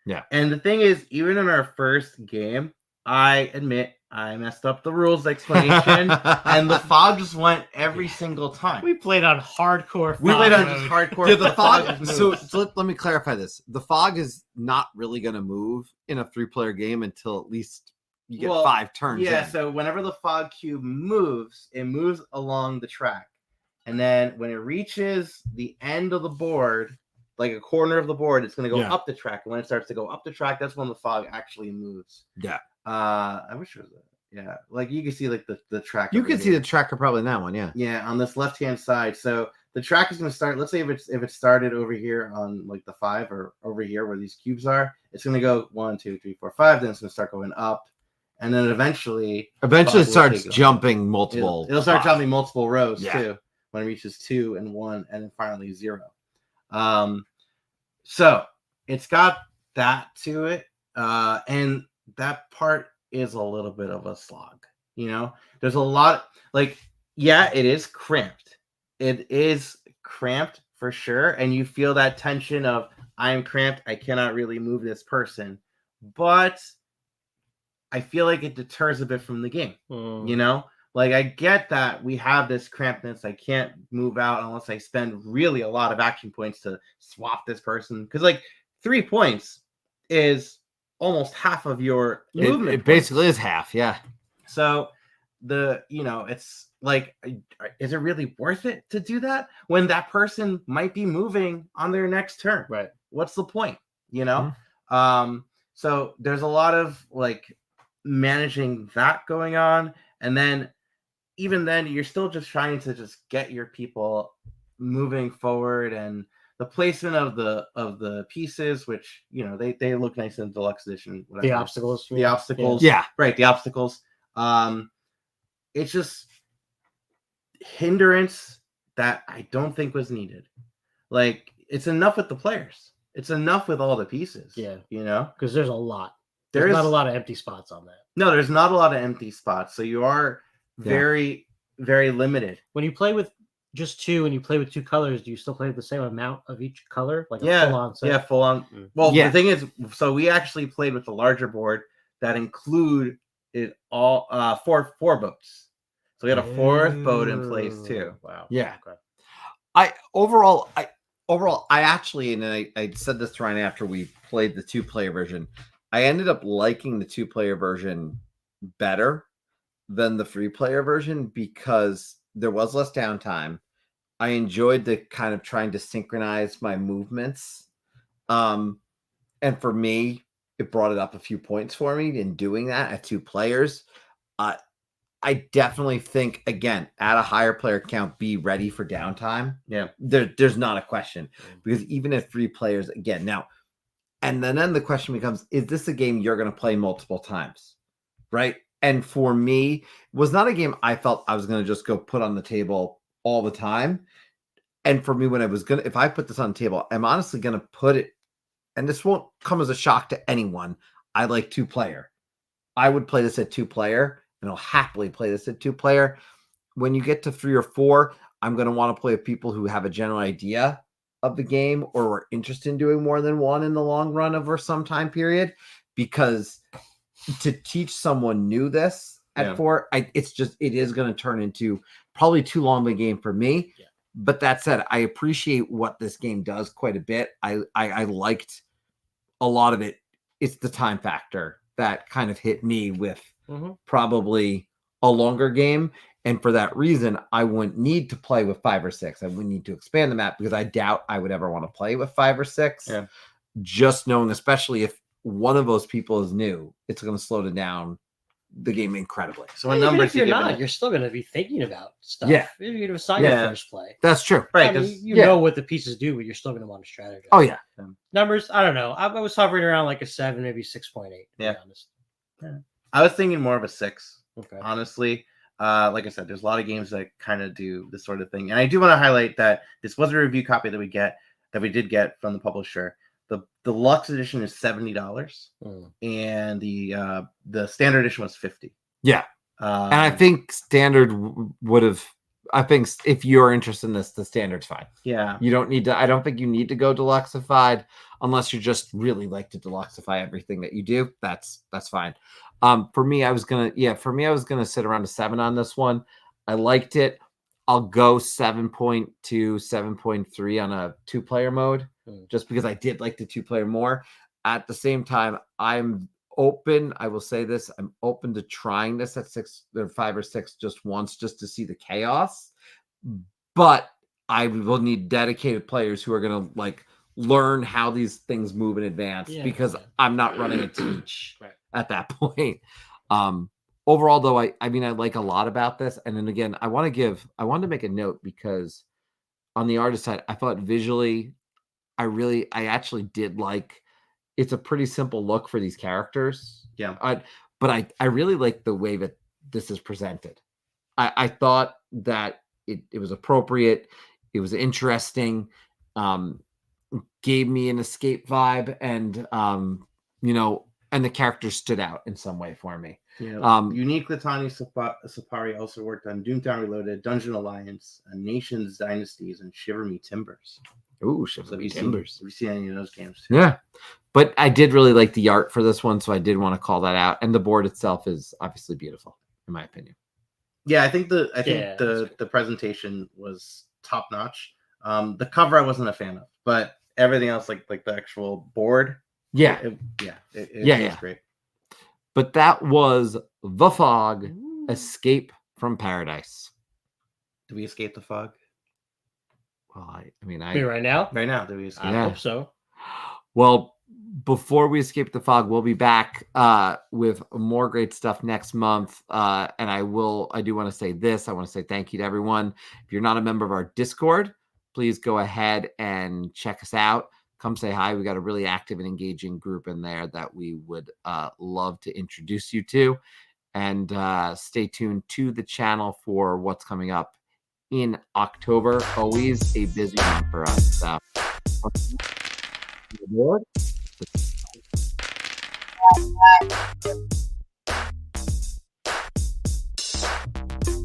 Yeah.
And the thing is, even in our first game, I admit I messed up the rules explanation, and the fog just went every single time.
We played on hardcore.
We played on just hardcore.
Yeah, the fog.
just
So
moves.
let me clarify this. The fog is not really going to move in a 3-player game until at least you get 5 turns.
Yeah.
in.
So whenever the fog cube moves, it moves along the track. And then when it reaches the end of the board, like a corner of the board, it's going to go up the track. And when it starts to go up the track, that's when the fog actually moves.
Yeah.
I wish it was like you can see like the track.
You can see the tracker probably in that one. Yeah.
Yeah, on this left-hand side. So the track is going to start. Let's say if it started over here on like the 5 or over here where these cubes are, it's going to go 1, 2, 3, 4, 5. Then it's going to start going up. And then eventually
it starts jumping multiple.
It'll start jumping multiple rows too. When it reaches 2 and 1 and then finally 0. So it's got that to it. And that part is a little bit of a slog. There's a lot it is cramped. It is cramped for sure. And you feel that tension of I'm cramped. I cannot really move this person. But I feel like it deters a bit from the game, Like, I get that we have this crampedness. I can't move out unless I spend really a lot of action points to swap this person. Because, 3 points is almost half of your movement.
It basically is half, yeah.
So, it's like, is it really worth it to do that when that person might be moving on their next turn?
Right.
What's the point,
Mm-hmm.
So, there's a lot of, managing that going on. And then, even then, you're still just trying to just get your people moving forward, and the placement of the pieces, which they look nice in the deluxe edition. Whatever.
The obstacles,
yeah,
right. The obstacles. It's just hindrance that I don't think was needed. It's enough with the players. It's enough with all the pieces.
Yeah,
because
there's a lot. There's not a lot of empty spots on that.
No, there's not a lot of empty spots. So you are very, very limited.
When you play with just 2 and you play with 2 colors, do you still play the same amount of each color? Like a full-on set?
Yeah, full on.
Mm.
Well,
Yeah.
the thing is, so we actually played with the larger board that included all 4 boats. So we had a 4th boat in place too.
Wow.
Yeah.
Okay.
I overall I actually, and I said this to Ryan after we played the 2-player version, I ended up liking the 2-player version better than the 3-player version because there was less downtime. I enjoyed the kind of trying to synchronize my movements. And for me, it brought it up a few points for me in doing that at 2 players. I definitely think, again, at a higher player count, be ready for downtime.
Yeah.
There's not a question. Because even at 3 players, again, now, and then the question becomes, is this a game you're going to play multiple times? Right? And for me, it was not a game I felt I was going to just go put on the table all the time. And for me, when I was going to, if I put this on the table, I'm honestly going to put it, and this won't come as a shock to anyone. I like 2-player. I would play this at 2-player, and I'll happily play this at 2-player. When you get to 3 or 4, I'm going to want to play with people who have a general idea of the game or are interested in doing more than one in the long run over some time period. Because to teach someone new this at 4, it is going to turn into probably too long of a game for me.
Yeah.
But that said, I appreciate what this game does quite a bit. I liked a lot of it. It's the time factor that kind of hit me with probably a longer game. And for that reason, I wouldn't need to play with 5 or 6. I wouldn't need to expand the map because I doubt I would ever want to play with 5 or 6.
Yeah.
Just knowing, especially if one of those people is new, it's going to slow it down the game incredibly.
So what numbers
if you're
you
not, you're still going to be thinking about stuff.
Yeah.
If you decide your first play.
That's true.
Right.
I mean, you know what the pieces do, but you're still going to want to strategize.
Oh, yeah.
Numbers, I don't know. I was hovering around like a 7, maybe 6.8. To be honest.
I was thinking more of a 6.
Okay.
Honestly. Like I said, there's a lot of games that kind of do this sort of thing. And I do want to highlight that this was a review copy that we did get from the publisher. The deluxe edition is $70. And the standard edition was $50.
Yeah. And I think standard would have, I think if you're interested in this, the standard's fine.
Yeah.
You don't need to, I don't think you need to go deluxeified unless you just really like to deluxeify everything that you do. That's fine. For me, I was going to sit around a 7 on this one. I liked it. I'll go 7.2, 7.3 on a 2-player mode just because I did like the 2-player more. At the same time, I'm open. I will say this. I'm open to trying this at 6 or 5 or 6 just once, just to see the chaos. But I will need dedicated players who are going to like learn how these things move in advance because I'm not running a teach at that point. Overall, though, I like a lot about this. And then again, I wanted to make a note because on the artist side, I thought visually, I actually did like. It's a pretty simple look for these characters.
Yeah.
But I really like the way that this is presented. I thought that it was appropriate. It was interesting. Gave me an escape vibe and, and the characters stood out in some way for me.
Yeah. Unique Latani Sapari also worked on Doomtown Reloaded, Dungeon Alliance, Nations Dynasties, and Shiver Me Timbers.
Ooh, Shiver Me Timbers.
Have you seen any of those games too?
Yeah. But I did really like the art for this one, so I did want to call that out. And the board itself is obviously beautiful, in my opinion.
Yeah, I think the presentation was top notch. The cover I wasn't a fan of, but everything else, like the actual board, it was great.
But that was The Fog, Escape from Paradise.
Did we escape the fog?
Well, I
right now?
Right now, did we escape?
I hope so.
Well, before we escape the fog, we'll be back with more great stuff next month. And I do want to say this. I want to say thank you to everyone. If you're not a member of our Discord, please go ahead and check us out. Come say hi. We got a really active and engaging group in there that we would love to introduce you to. And stay tuned to the channel for what's coming up in October. Always a busy month for us. So.